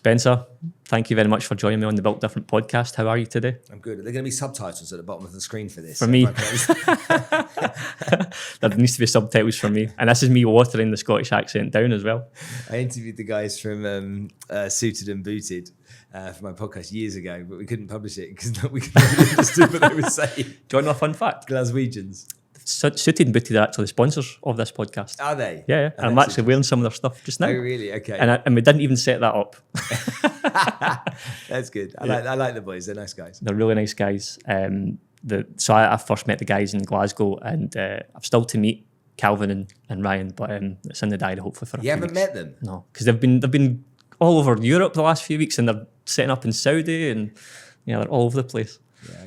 Spencer, thank you very much for joining me on the Built Different podcast. How are you today? I'm good. Are there going to be subtitles at the bottom of the screen for this? For me. There needs to be subtitles for me. And this is me watering the Scottish accent down as well. I interviewed the guys from Suited and Booted for my podcast years ago, but we couldn't publish it because we couldn't understand what they were saying. Do you want to know a fun fact? Glaswegians. Suited and Booted are actually sponsors of this podcast. Are they? Yeah. And I'm actually wearing some of their stuff just now. Oh, really? Okay. And we didn't even set that up. That's good. I like the boys. They're nice guys. They're really nice guys. So I first met the guys in Glasgow, and I've still to meet Calvin and Ryan, but it's in the diary hopefully for a few weeks. You haven't met them? No, because they've been all over Europe the last few weeks, and they're setting up in Saudi, and they're all over the place. Yeah,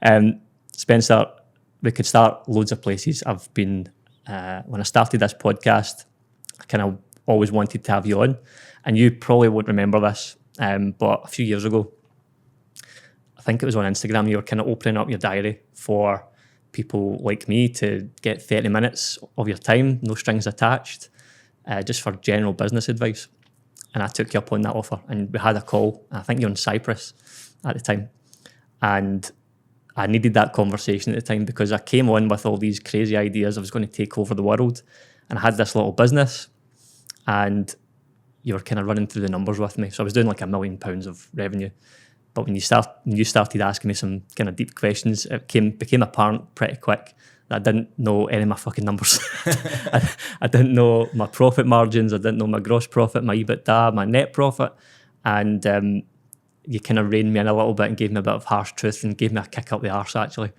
okay. Spencer, we could start loads of places. I've been when I started this podcast, I kind of always wanted to have you on, and you probably won't remember this, but a few years ago, I think it was on Instagram, you were kind of opening up your diary for people like me to get 30 minutes of your time, no strings attached, just for general business advice. And I took you up on that offer, and we had a call. I think you're in Cyprus at the time, and I needed that conversation at the time because I came on with all these crazy ideas. I was going to take over the world, and I had this little business, and you were kind of running through the numbers with me. So I was doing like £1 million of revenue. But when you started asking me some kind of deep questions, it became apparent pretty quick that I didn't know any of my fucking numbers. I didn't know my profit margins. I didn't know my gross profit, my EBITDA, my net profit. And you kind of reined me in a little bit and gave me a bit of harsh truth and gave me a kick up the arse, actually,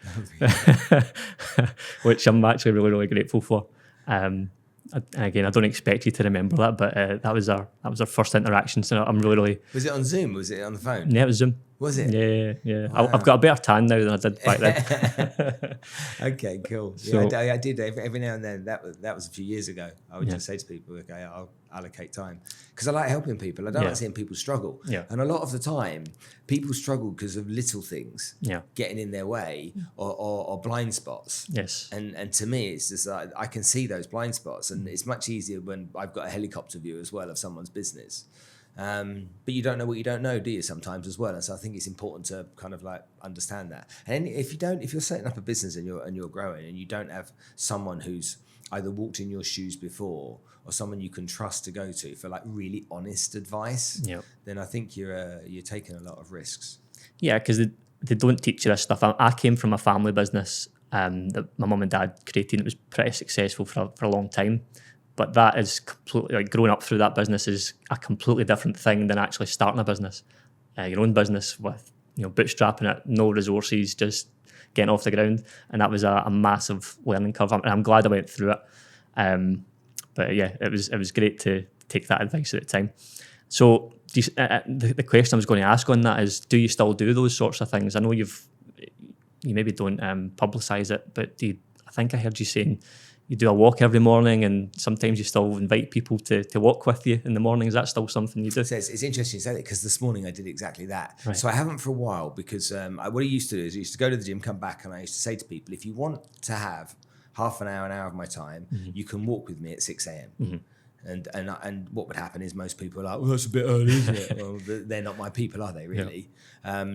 which I'm actually really, really grateful for. And again, I don't expect you to remember that, but that was our first interaction. So I'm really, really. Was it on Zoom? Was it on the phone? Yeah, it was Zoom. Was it? Yeah. Wow. I've got a better tan now than I did back then. Okay, cool. So, yeah, I did every now and then. That was a few years ago. I would just say to people, okay, I'll allocate time because I like helping people. I don't like seeing people struggle. Yeah. And a lot of the time, people struggle because of little things getting in their way or blind spots. Yes. And to me, it's just like I can see those blind spots, and it's much easier when I've got a helicopter view as well of someone's business. But you don't know what you don't know, do you, sometimes as well? And so I think it's important to kind of like understand that. And if you're setting up a business and you're growing and you don't have someone who's either walked in your shoes before or someone you can trust to go to for like really honest advice, then I think you're taking a lot of risks. Yeah, because they don't teach you this stuff. I came from a family business that my mum and dad created. It was pretty successful for a long time. But that is completely, like, growing up through that business is a completely different thing than actually starting a business. Your own business with, bootstrapping it, no resources, just getting off the ground. And that was a massive learning curve. And I'm glad I went through it. But yeah, it was great to take that advice at the time. So the question I was going to ask on that is, do you still do those sorts of things? I know you maybe don't publicise it, but I think I heard you saying you do a walk every morning, and sometimes you still invite people to walk with you in the morning. Is that still something you do? So it's interesting you say that because this morning I did exactly that. Right. So I haven't for a while because what I used to do is I used to go to the gym, come back, and I used to say to people, if you want to have half an hour of my time, you can walk with me at 6 a.m. Mm-hmm. And what would happen is most people are like, well, that's a bit early, isn't it? Well, they're not my people, are they, really? Yeah.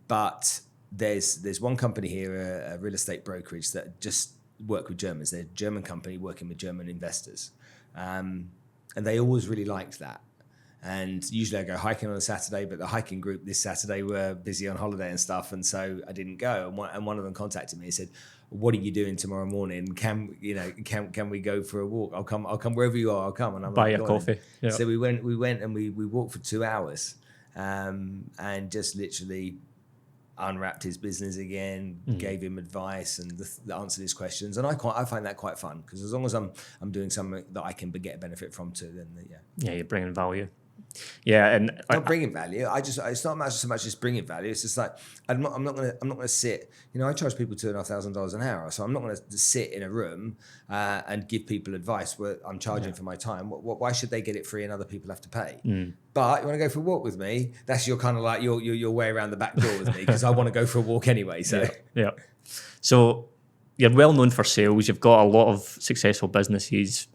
But there's one company here, a real estate brokerage, that just work with Germans. They're a German company working with German investors. And they always really liked that. And usually I go hiking on a Saturday, but the hiking group this Saturday were busy on holiday and stuff. And so I didn't go. And one of them contacted me and said, what are you doing tomorrow morning? Can we go for a walk? I'll come wherever you are. I'll come. And I'm buy you a coffee. Yeah. So we went and we walked for 2 hours, and just literally unwrapped his business again, gave him advice and answered his questions. And I find that quite fun because as long as I'm doing something that I can get a benefit from too, then you're bringing value. Yeah, and not bringing value. It's not so much just bringing value. It's just like I'm not gonna sit. I charge people $2,500 an hour, so I'm not gonna sit in a room and give people advice where I'm charging for my time. Why should they get it free and other people have to pay? But you want to go for a walk with me? That's your kind of like your way around the back door with me because I want to go for a walk anyway. So yeah. So you're well known for sales. You've got a lot of successful businesses.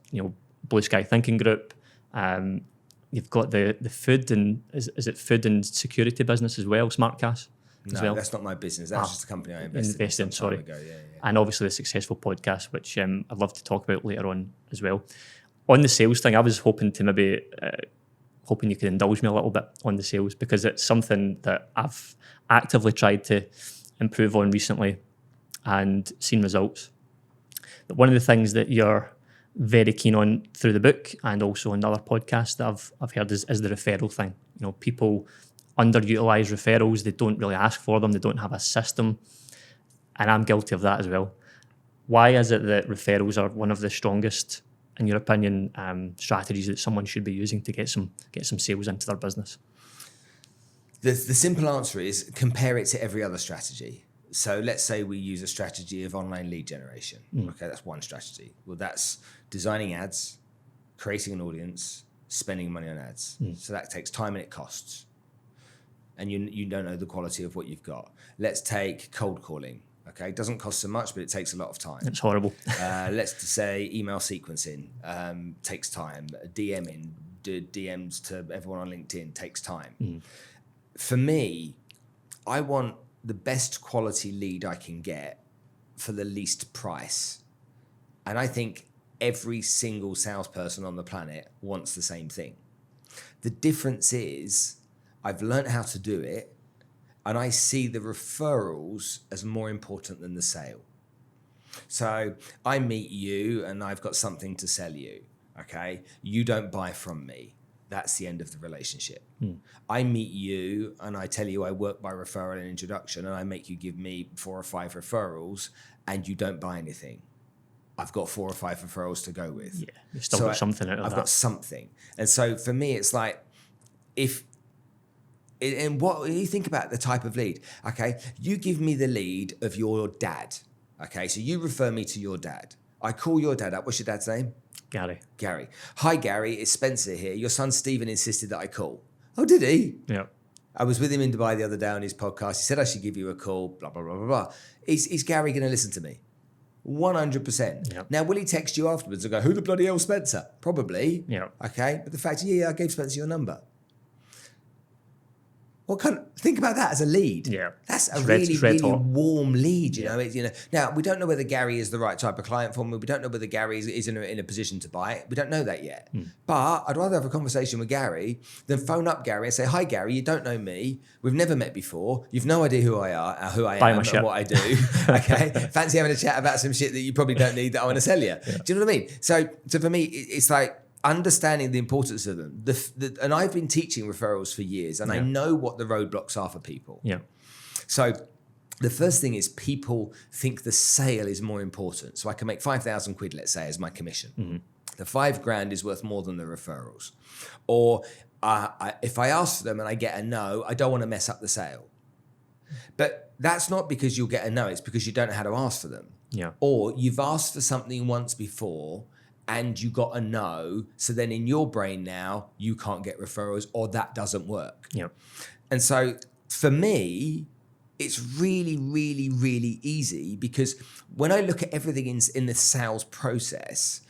Blue Sky Thinking Group. you've got the food and is it food and security business as well, Smartcast? No, that's not my business. That's just a company I invested in some time ago. Yeah. And obviously the successful podcast, which I'd love to talk about later on as well. On the sales thing, I was hoping to maybe hoping you could indulge me a little bit on the sales, because it's something that I've actively tried to improve on recently and seen results. But one of the things that you're very keen on through the book and also on other podcasts that I've heard is the referral thing. You know, people underutilize referrals. They don't really ask for them. They don't have a system. And I'm guilty of that as well. Why is it that referrals are one of the strongest, in your opinion, strategies that someone should be using to get some sales into their business? The simple answer is compare it to every other strategy. So let's say we use a strategy of online lead generation. Okay, that's one strategy. Well, that's designing ads, creating an audience, spending money on ads. So that takes time and it costs. And you don't know the quality of what you've got. Let's take cold calling. Okay, it doesn't cost so much, but it takes a lot of time. It's horrible. Let's say email sequencing takes time. DMing, DMs to everyone on LinkedIn takes time. For me, I want the best quality lead I can get for the least price. And I think every single salesperson on the planet wants the same thing. The difference is I've learned how to do it, and I see the referrals as more important than the sale. So I meet you and I've got something to sell you, okay? You don't buy from me. That's the end of the relationship. I meet you and I tell you I work by referral and introduction, and I make you give me 4 or 5 referrals, and you don't buy anything. I've got 4 or 5 referrals to go with. Yeah, you've still got something out of that. I've got something. And so for me, it's like, and what you think about the type of lead, okay? You give me the lead of your dad, okay? So you refer me to your dad. I call your dad up. What's your dad's name? Gary. Hi, Gary. It's Spencer here. Your son Steven insisted that I call. Oh, did he? Yeah. I was with him in Dubai the other day on his podcast. He said I should give you a call, blah, blah, blah, blah, blah. Is Gary going to listen to me? 100%. Yep. Now, will he text you afterwards and go, who the bloody hell, Spencer? Probably. Yeah. Okay. But the fact is, yeah, I gave Spencer your number. Think about that as a lead. Yeah. That's a really warm lead, you know. Now, we don't know whether Gary is the right type of client for me. We don't know whether Gary is in a position to buy it. We don't know that yet. But I'd rather have a conversation with Gary than phone up Gary and say, hi, Gary, you don't know me. We've never met before. You've no idea who I am and what I do. Okay. Fancy having a chat about some shit that you probably don't need that I want to sell you. Yeah. Do you know what I mean? So for me, it's like, understanding the importance of them. And I've been teaching referrals for years, and I know what the roadblocks are for people. Yeah. So the first thing is people think the sale is more important. So I can make 5,000 quid, let's say, as my commission. The 5 grand is worth more than the referrals. Or if I ask for them and I get a no, I don't want to mess up the sale. But that's not because you'll get a no, it's because you don't know how to ask for them. Yeah. Or you've asked for something once before and you got a no, so then in your brain now, you can't get referrals, or that doesn't work. Yeah. And so for me, it's really, really, really easy, because when I look at everything in the sales process,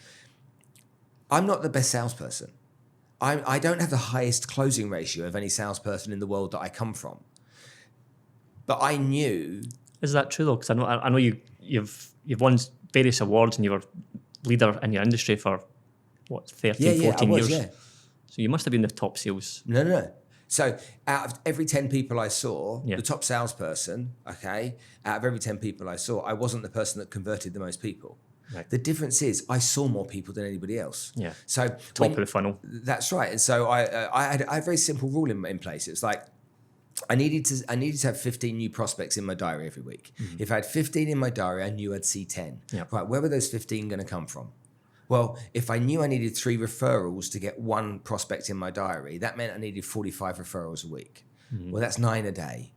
I'm not the best salesperson. I don't have the highest closing ratio of any salesperson in the world that I come from. But I knew... Is that true though? Because I know you've won various awards and you were leader in your industry for, 13, 14 years? Yeah. So you must have been the top sales. No. So out of every 10 people I saw, Yeah. the top salesperson, okay, out of every 10 people I saw, I wasn't the person that converted the most people. Right. The difference is I saw more people than anybody else. Yeah. So Top of the funnel. That's right. And so I had a very simple rule in place. It's like, I needed to have 15 new prospects in my diary every week. Mm-hmm. If I had 15 in my diary, I knew I'd see 10. Yep. Right, where were those 15 going to come from? Well, if I knew I needed 3 referrals to get 1 prospect in my diary, that meant I needed 45 referrals a week. Mm-hmm. Well, that's 9 a day.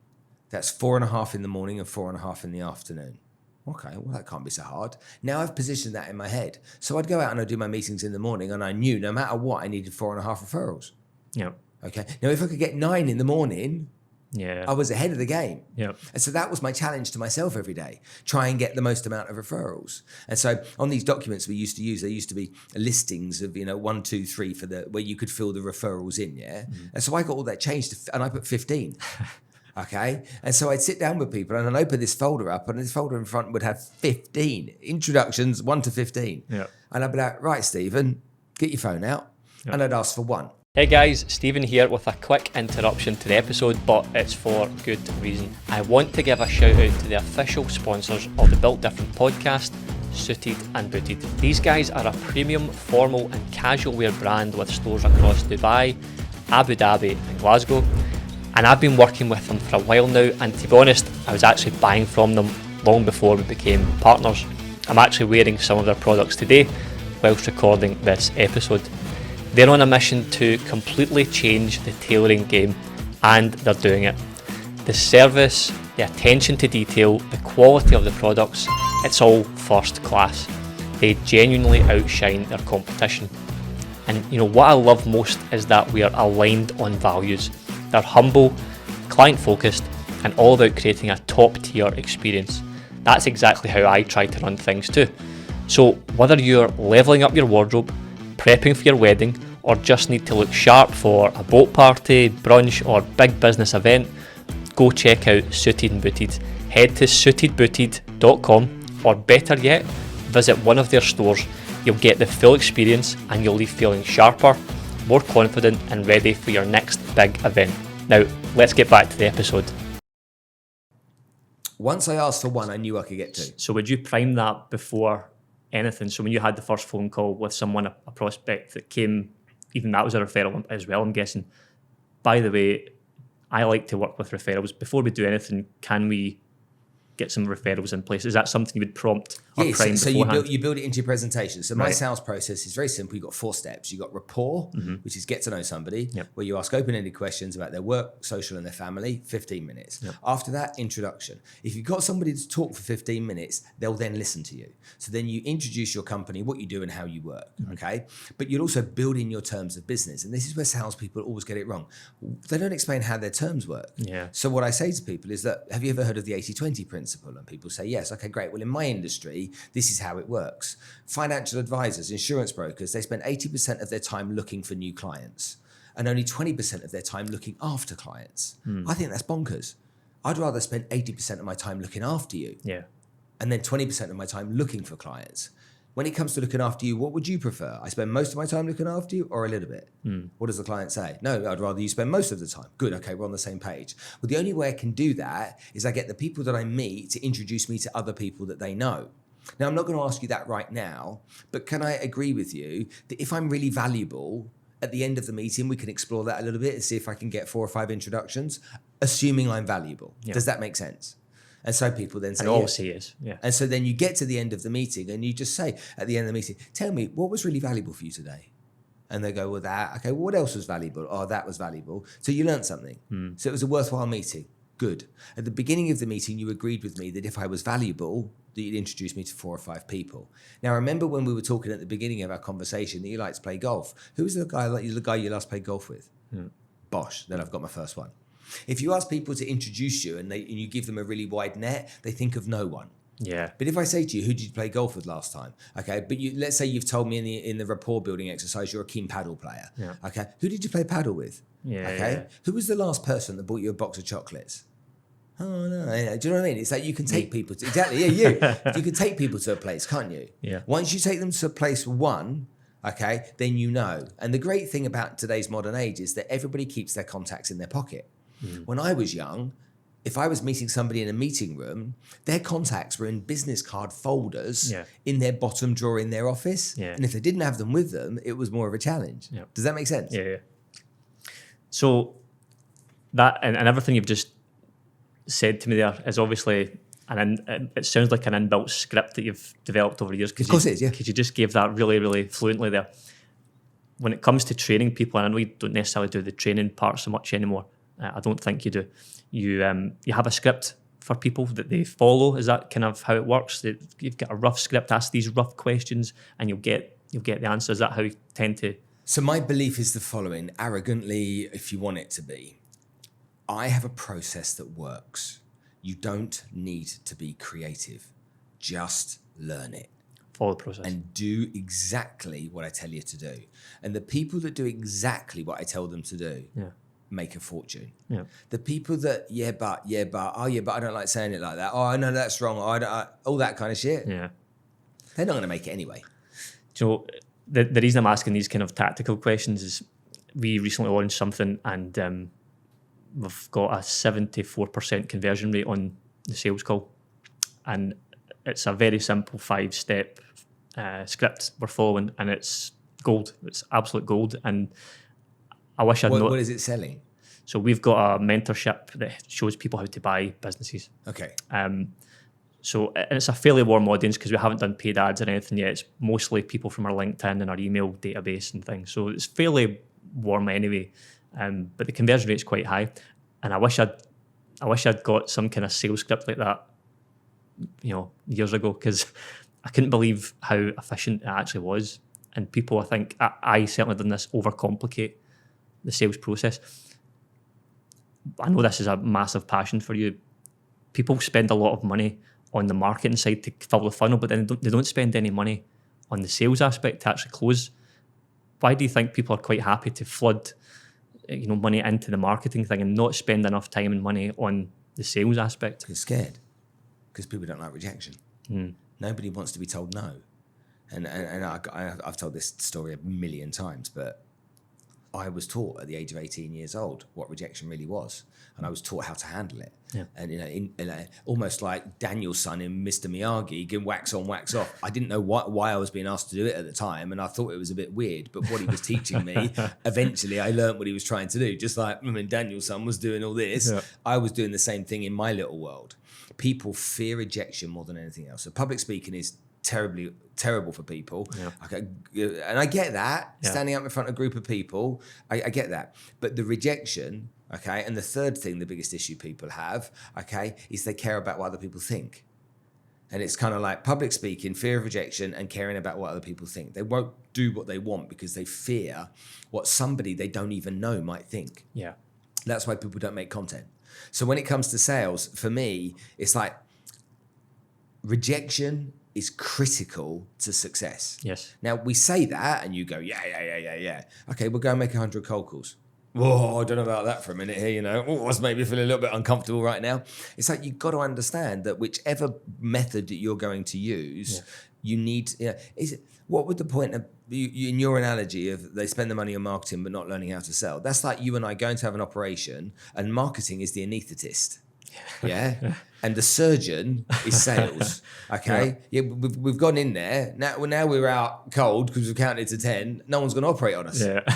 That's 4.5 in the morning and 4.5 in the afternoon. Okay, well, that can't be so hard. Now I've positioned that in my head. So I'd go out and I'd do my meetings in the morning, and I knew no matter what, I needed 4.5 referrals. Yeah. Okay. Now, if I could get 9 in the morning, Yeah. I was ahead of the game. Yeah. And so that was my challenge to myself every day, try and get the most amount of referrals. And so on these documents we used to use, there used to be listings of, 1, 2, 3 where you could fill the referrals in, yeah? Mm-hmm. And so I got all that changed and I put 15. Okay. And so I'd sit down with people and I'd open this folder up, and this folder in front would have 15 introductions, 1 to 15. Yeah. And I'd be like, right, Stephen, get your phone out. Yeah. And I'd ask for 1. Hey guys, Stephen here with a quick interruption to the episode, but it's for good reason. I want to give a shout out to the official sponsors of the Built Different podcast, Suited and Booted. These guys are a premium formal and casual wear brand with stores across Dubai, Abu Dhabi and Glasgow. And I've been working with them for a while now, and to be honest, I was actually buying from them long before we became partners. I'm actually wearing some of their products today whilst recording this episode. They're on a mission to completely change the tailoring game, and they're doing it. The service, the attention to detail, the quality of the products, it's all first class. They genuinely outshine their competition. And what I love most is that we are aligned on values. They're humble, client-focused, and all about creating a top-tier experience. That's exactly how I try to run things too. So whether you're leveling up your wardrobe, prepping for your wedding, or just need to look sharp for a boat party, brunch, or big business event, go check out Suited and Booted. Head to suitedbooted.com, or better yet, visit one of their stores. You'll get the full experience and you'll leave feeling sharper, more confident, and ready for your next big event. Now, let's get back to the episode. Once I asked for 1, I knew I could get 2. So would you prime that before anything? So when you had the first phone call with someone, a prospect that came, even that was a referral as well, I'm guessing. By the way, I like to work with referrals. Before we do anything, can we get some referrals in place? Is that something you would prompt or prime so beforehand? you build it into your presentation. So my sales process is very simple. You've got 4 steps. You've got rapport, which is get to know somebody, where you ask open-ended questions about their work, social, and their family, 15 minutes. Yep. After that, introduction. If you've got somebody to talk for 15 minutes, they'll then listen to you. So then you introduce your company, what you do and how you work, okay? But you'll also build in your terms of business. And this is where salespeople always get it wrong. They don't explain how their terms work. Yeah. So what I say to people is that, have you ever heard of the 80-20 principle? And people say, yes. Okay, great. Well, in my industry, this is how it works. Financial advisors, insurance brokers, they spend 80% of their time looking for new clients and only 20% of their time looking after clients. I think that's bonkers. I'd rather spend 80% of my time looking after you and then 20% of my time looking for clients. When it comes to looking after you, what would you prefer? I spend most of my time looking after you or a little bit? What does the client say? No, I'd rather you spend most of the time. Good, okay, we're on the same page. Well, the only way I can do that is I get the people that I meet to introduce me to other people that they know. Now, I'm not going to ask you that right now, but can I agree with you that if I'm really valuable, at the end of the meeting, we can explore that a little bit and see if I can get 4 or 5 introductions, assuming I'm valuable. Yeah. Does that make sense? And so people then say, and obviously yes. Yeah. And so then you get to the end of the meeting and you just say at the end of the meeting, tell me, what was really valuable for you today? And they go, well, that. Okay, well, what else was valuable? Oh, that was valuable. So you learned something. So it was a worthwhile meeting. Good. At the beginning of the meeting, you agreed with me that if I was valuable, that you'd introduce me to 4 or 5 people. Now, remember when we were talking at the beginning of our conversation that you like to play golf? Who was the guy you last played golf with? Bosh. Then I've got my first one. If you ask people to introduce you and you give them a really wide net, they think of no one. Yeah. But if I say to you, who did you play golf with last time? Okay. But let's say you've told me in the rapport building exercise, you're a keen paddle player. Yeah. Okay. Who did you play paddle with? Yeah. Okay. Yeah. Who was the last person that bought you a box of chocolates? Oh no. Do you know what I mean? It's like you can take people to, exactly. Yeah. You can take people to a place, can't you? Yeah. Once you take them to a place one, okay, then you know. And the great thing about today's modern age is that everybody keeps their contacts in their pocket. When I was young, if I was meeting somebody in a meeting room, their contacts were in business card folders in their bottom drawer in their office. Yeah. And if they didn't have them with them, it was more of a challenge. Yeah. Does that make sense? Yeah. So that and everything you've just said to me there is obviously, it sounds like an inbuilt script that you've developed over the years. Of course it is, yeah. Because you just gave that really, really fluently there. When it comes to training people, and I know you don't necessarily do the training part so much anymore, I don't think you do. You have a script for people that they follow. Is that kind of how it works? That you've got a rough script, ask these rough questions, and you'll get the answer. Is that how you tend to? So my belief is the following: arrogantly, if you want it to be, I have a process that works. You don't need to be creative. Just learn it. Follow the process. And do exactly what I tell you to do. And the people that do exactly what I tell them to do make a fortune. Yeah. The people that, but I don't like saying it like that. Oh, I know that's wrong. All that kind of shit. Yeah. They're not going to make it anyway. So the reason I'm asking these kind of tactical questions is we recently launched something and we've got a 74% conversion rate on the sales call. And it's a very simple 5-step script we're following, and it's gold. It's absolute gold. And I wish I'd What is it selling? So we've got a mentorship that shows people how to buy businesses. Okay. So it's a fairly warm audience because we haven't done paid ads or anything yet. It's mostly people from our LinkedIn and our email database and things. So it's fairly warm anyway. But the conversion rate is quite high. And I wish I'd got some kind of sales script like that, years ago, because I couldn't believe how efficient it actually was. And people, I think, I certainly done this, overcomplicate the sales process. I know this is a massive passion for you. People spend a lot of money on the marketing side to fill the funnel, but then they don't spend any money on the sales aspect to actually close. Why do you think people are quite happy to flood money into the marketing thing and not spend enough time and money on the sales aspect? They're scared. Because people don't like rejection. Nobody wants to be told no. And I've told this story a million times, but I was taught at the age of 18 years old what rejection really was. And I was taught how to handle it. Yeah. And, almost like Daniel's son in Mr. Miyagi, give wax on, wax off. I didn't know why I was being asked to do it at the time. And I thought it was a bit weird. But what he was teaching me, eventually I learned what he was trying to do. Just like when Daniel's son was doing all this, I was doing the same thing in my little world. People fear rejection more than anything else. So public speaking is terrible for people. Yeah. Okay, and I get that. Yeah. Standing up in front of a group of people, I get that. But the rejection, okay, and the third thing, the biggest issue people have, okay, is they care about what other people think. And it's kind of like public speaking, fear of rejection, and caring about what other people think. They won't do what they want because they fear what somebody they don't even know might think. Yeah. That's why people don't make content. So when it comes to sales, for me, it's like rejection is critical to success. Yes. Now, we say that and you go, yeah. Okay, we'll go and make 100 cold calls. Whoa, I don't know about that for a minute here, Oh, that's made me feel a little bit uncomfortable right now. It's like you've got to understand that whichever method that you're going to use, you need, what would the point of, in your analogy of they spend the money on marketing but not learning how to sell? That's like you and I going to have an operation and marketing is the anaesthetist. Yeah. And the surgeon is sales. Okay. Yeah. We've gone in there. Now we're out cold because we've counted to 10. No one's going to operate on us. Yeah.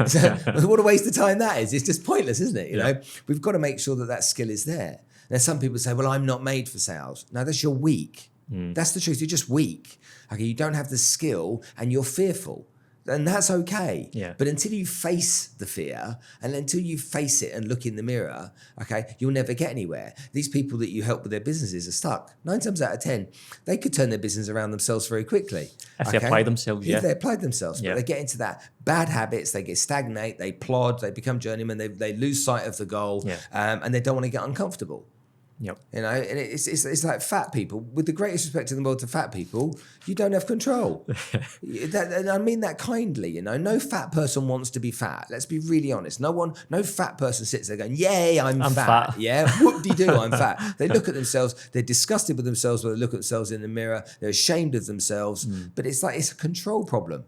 So what a waste of time that is. It's just pointless, isn't it? You know, we've got to make sure that skill is there. Now, some people say, well, I'm not made for sales. No, that's you're weak. That's the truth. You're just weak. Okay. You don't have the skill and you're fearful. And that's okay. Yeah. But until you face the fear and until you face it and look in the mirror, okay, you'll never get anywhere. These people that you help with their businesses are stuck. 9 times out of 10, they could turn their business around themselves very quickly. If they apply themselves, If they applied themselves. But they get into that bad habits, they get stagnate, they plod, they become journeymen, they lose sight of the goal, and they don't want to get uncomfortable. Yep. And it's like fat people. With the greatest respect in the world to fat people, you don't have control. And I mean that kindly. No fat person wants to be fat. Let's be really honest. No fat person sits there going, "Yay, I'm fat." Yeah, whoop-de-doo, I'm fat. They look at themselves. They're disgusted with themselves when they look at themselves in the mirror. They're ashamed of themselves. But it's a control problem.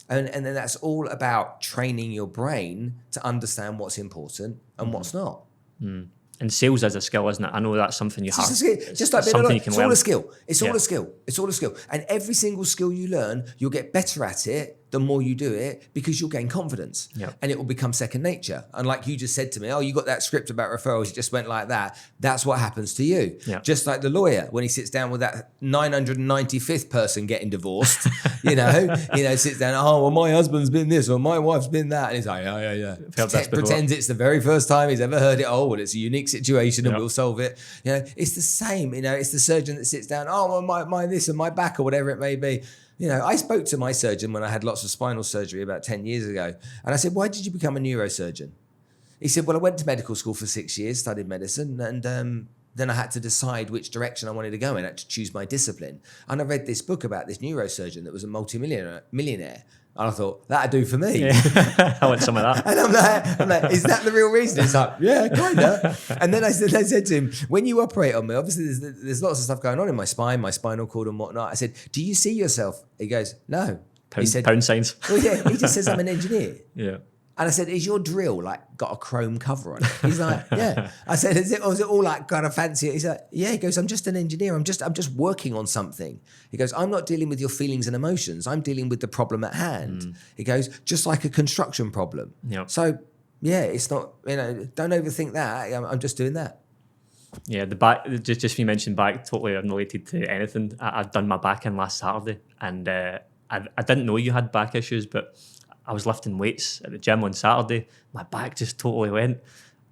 And then that's all about training your brain to understand what's important and what's not. And sales is a skill, isn't it? I know that's something you have. Just like something you can learn. All a skill. It's all a skill. It's all a skill. And every single skill you learn, you'll get better at it the more you do it because you'll gain confidence. Yep. And it will become second nature. And like you just said to me, you got that script about referrals, it just went like that. That's what happens to you. Yep. Just like the lawyer, when he sits down with that 995th person getting divorced, sits down, well, my husband's been this or my wife's been that. And he's like, yeah. Pretends it's the very first time he's ever heard it. Well, it's a unique situation and we'll solve it. It's the same. It's the surgeon that sits down, well, my this and my back or whatever it may be. I spoke to my surgeon when I had lots of spinal surgery about 10 years ago. And I said, why did you become a neurosurgeon? He said, well, I went to medical school for 6 years, studied medicine, and then I had to decide which direction I wanted to go in. I had to choose my discipline. And I read this book about this neurosurgeon that was a millionaire. And I thought, that'd do for me. Yeah. I want some of that. And I'm like, is that the real reason? He's like, yeah, kind of. And then I said to him, when you operate on me, obviously there's lots of stuff going on in my spine, my spinal cord and whatnot. I said, do you see yourself? He goes, no. He said, pound signs. Well, yeah, he just says, I'm an engineer. Yeah. And I said, is your drill like got a chrome cover on it? He's like, yeah. I said, is it all like kind of fancy? He's like, yeah. He goes, I'm just an engineer. I'm just working on something. He goes, I'm not dealing with your feelings and emotions. I'm dealing with the problem at hand. He goes, just like a construction problem. Yep. So yeah, it's not, don't overthink that. I'm just doing that. Yeah, the back, just you mentioned back, totally unrelated to anything. I'd done my back in last Saturday, and I didn't know you had back issues, but I was lifting weights at the gym on Saturday. My back just totally went,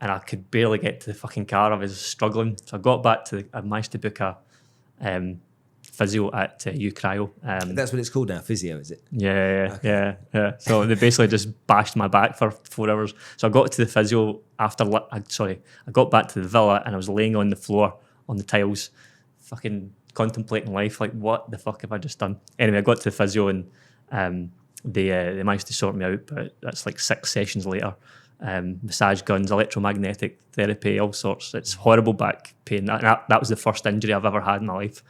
and I could barely get to the fucking car. I was struggling. So I got back I managed to book a physio at Cryo. That's what it's called now, physio, is it? Yeah, okay. yeah. So they basically just bashed my back for 4 hours. So I got to the physio after, I got back to the villa, and I was laying on the floor on the tiles, fucking contemplating life, like, what the fuck have I just done? Anyway, I got to the physio, and they managed to sort me out, but that's like 6 sessions later. Massage guns, electromagnetic therapy, all sorts. It's horrible back pain. That was the first injury I've ever had in my life.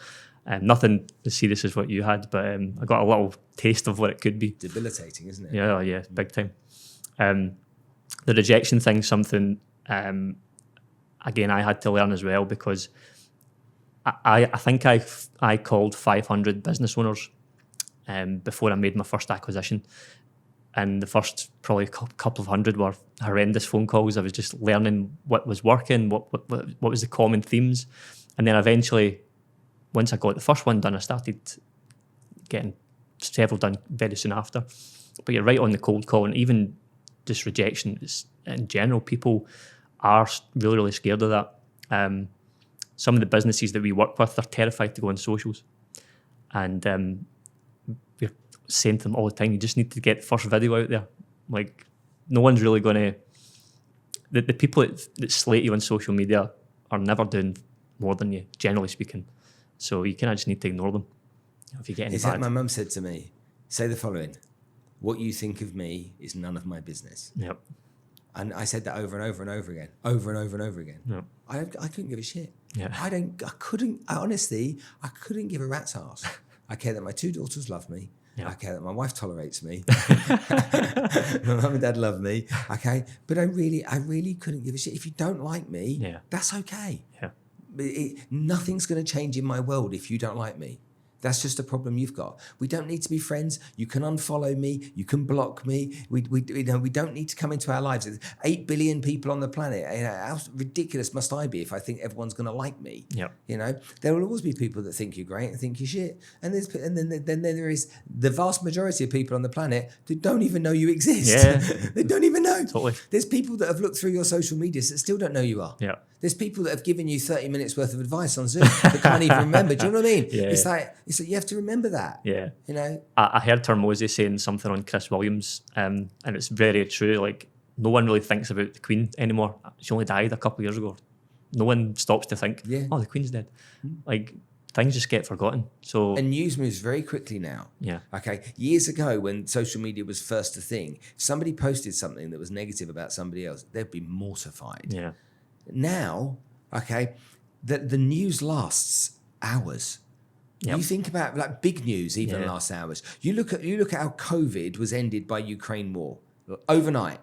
Nothing as serious as what you had, but I got a little taste of what it could be. Debilitating, isn't it? Yeah, big time. The rejection thing's something, again, I had to learn as well, because I think I called 500 business owners before I made my first acquisition. And the first probably couple of hundred were horrendous phone calls. I was just learning what was working, what was the common themes. And then eventually, once I got the first one done, I started getting several done very soon after. But you're right on the cold call, and even just rejection in general, people are really, really scared of that. Some of the businesses that we work with are terrified to go on socials. And we're saying to them all the time, you just need to get the first video out there. Like, no one's really going to... The people that slate you on social media are never doing more than you, generally speaking. So you kind of just need to ignore them if you get any bad. My mum said to me, say the following: what you think of me is none of my business. Yep. And I said that over and over and over again, over and over and over again. Yep. I couldn't give a shit. Yeah. Honestly, I couldn't give a rat's ass. I care that my 2 daughters love me. Yeah. I care that my wife tolerates me. My mum and dad love me. Okay. But I really couldn't give a shit. If you don't like me, that's okay. Yeah. Nothing's going to change in my world if you don't like me. That's just a problem you've got. We don't need to be friends. You can unfollow me. You can block me. We don't need to come into our lives. There's 8 billion people on the planet. How ridiculous must I be if I think everyone's going to like me? Yep. There will always be people that think you're great and think you're shit. And then there is the vast majority of people on the planet that don't even know you exist. Yeah. They don't even know. Totally. There's people that have looked through your social media that still don't know you are. Yeah. There's people that have given you 30 minutes worth of advice on Zoom that can't even remember. Do you know what I mean? Yeah. It's like you have to remember that. Yeah. I heard Tormozy saying something on Chris Williams, and it's very true. Like, no one really thinks about the Queen anymore. She only died a couple of years ago. No one stops to think, oh, the Queen's dead. Like, things just get forgotten. So, and news moves very quickly now. Yeah. Okay. Years ago, when social media was first a thing, if somebody posted something that was negative about somebody else, they'd be mortified. Yeah. Now, okay, the news lasts hours. Yep. You think about like big news even lasts hours. You look at how COVID was ended by Ukraine war overnight.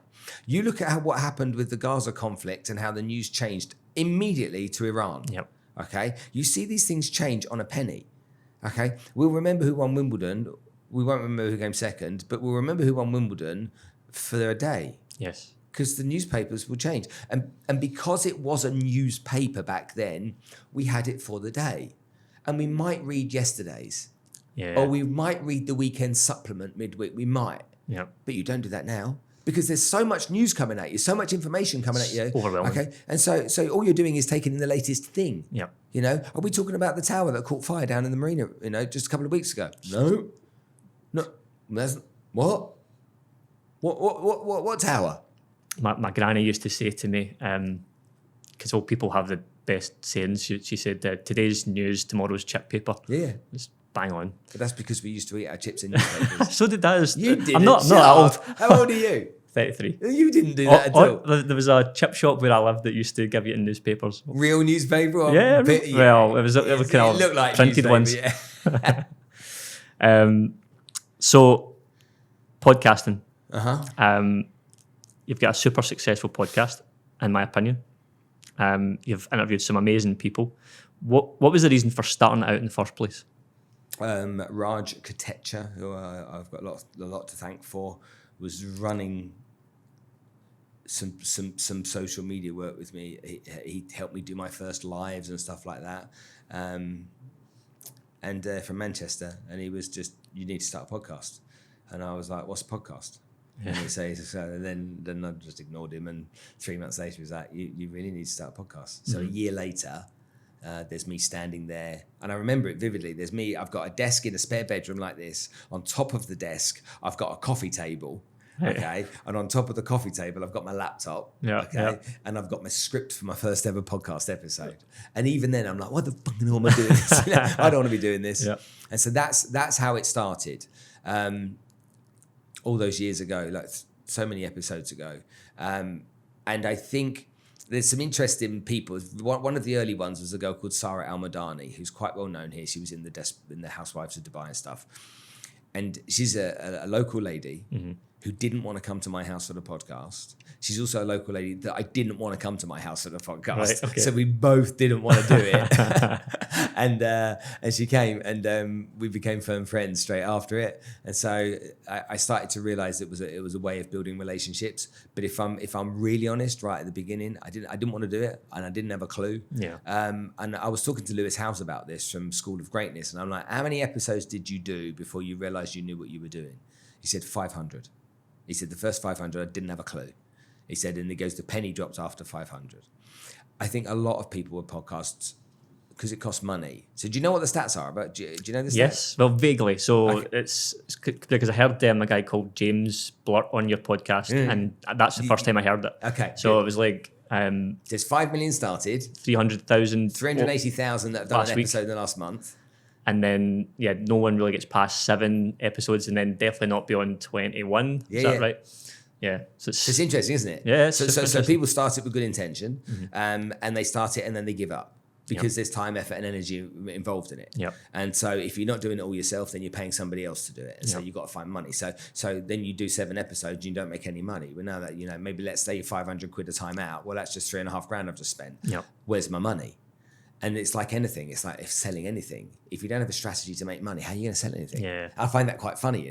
You look at what happened with the Gaza conflict and how the news changed immediately to Iran. Yep. Okay, you see these things change on a penny. Okay, we'll remember who won Wimbledon. We won't remember who came second, but we'll remember who won Wimbledon for a day. Yes. Because the newspapers will change. And because it was a newspaper back then, we had it for the day. And we might read yesterday's. Yeah. Or we might read the weekend supplement midweek. We might. Yeah. But you don't do that now. Because there's so much news coming at you, so much information coming at you. Overwhelming. Okay. And so all you're doing is taking in the latest thing. Yeah. Are we talking about the tower that caught fire down in the marina, just a couple of weeks ago? No. What? What tower? my granny used to say to me, because old people have the best sayings. She said, "Today's news, tomorrow's chip paper." Yeah. It's bang on. But that's because we used to eat our chips in newspapers. So did that. You did. I'm not that old. How old are you? 33. You didn't do that at all. There was a chip shop where I lived that used to give you in newspapers. Real newspaper? Or Yeah. Well, it was kind of looked like printed ones. Yeah. So, podcasting. Uh-huh. You've got a super successful podcast, in my opinion. You've interviewed some amazing people. What was the reason for starting out in the first place? Raj Katecha, who I've got a lot to thank for, was running some social media work with me. He helped me do my first lives and stuff like that. And from Manchester, and he was just, you need to start a podcast. And I was like, what's a podcast? Yeah. And he says, so then I just ignored him. And 3 months later, he was like, you really need to start a podcast. So a year later, there's me standing there, and I remember it vividly. There's me, I've got a desk in a spare bedroom like this. On top of the desk, I've got a coffee table. Okay. And on top of the coffee table, I've got my laptop. Yeah. Okay. Yeah. And I've got my script for my first ever podcast episode. And even then I'm like, what the fuck am I doing this? I don't want to be doing this. Yeah. And so that's how it started. All those years ago, like so many episodes ago. And I think there's some interesting people. One of the early ones was a girl called Sarah Al-Madani, who's quite well known here. She was in the Housewives of Dubai and stuff. And she's a local lady who didn't want to come to my house for the podcast. She's also a local lady that I didn't want to come to my house for the podcast. Right, okay. So we both didn't want to do it. and she came, and we became firm friends straight after it. And so I started to realize it was a way of building relationships. But if I'm really honest, right at the beginning, I didn't want to do it, and I didn't have a clue. Yeah. And I was talking to Lewis Howes about this from School of Greatness, and I'm like, how many episodes did you do before you realized you knew what you were doing? He said 500. He said the first 500, I didn't have a clue. He said, and he goes, the penny dropped after 500. I think a lot of people with podcasts, because it costs money. So do you know what the stats are? Do you know the stats? Yes, well, vaguely. So it's because I heard a guy called James blurt on your podcast, and that's the first time I heard it. Okay. So it was like... there's 5 million started. 300,000. 380,000 that have done an episode in the last month. And then, no one really gets past 7 episodes, and then definitely not beyond 21. Is that right? Yeah. So it's interesting, isn't it? Yeah. So people start it with good intention, and they start it and then they give up because there's time, effort, and energy involved in it. Yeah. And so if you're not doing it all yourself, then you're paying somebody else to do it. And so you've got to find money. So then you do 7 episodes and you don't make any money. Well, now that, maybe let's say you're 500 quid a time out. Well, that's just $3,500 I've just spent. Yeah. Where's my money? And it's like anything. It's like if selling anything. If you don't have a strategy to make money, how are you going to sell anything? Yeah. I find that quite funny,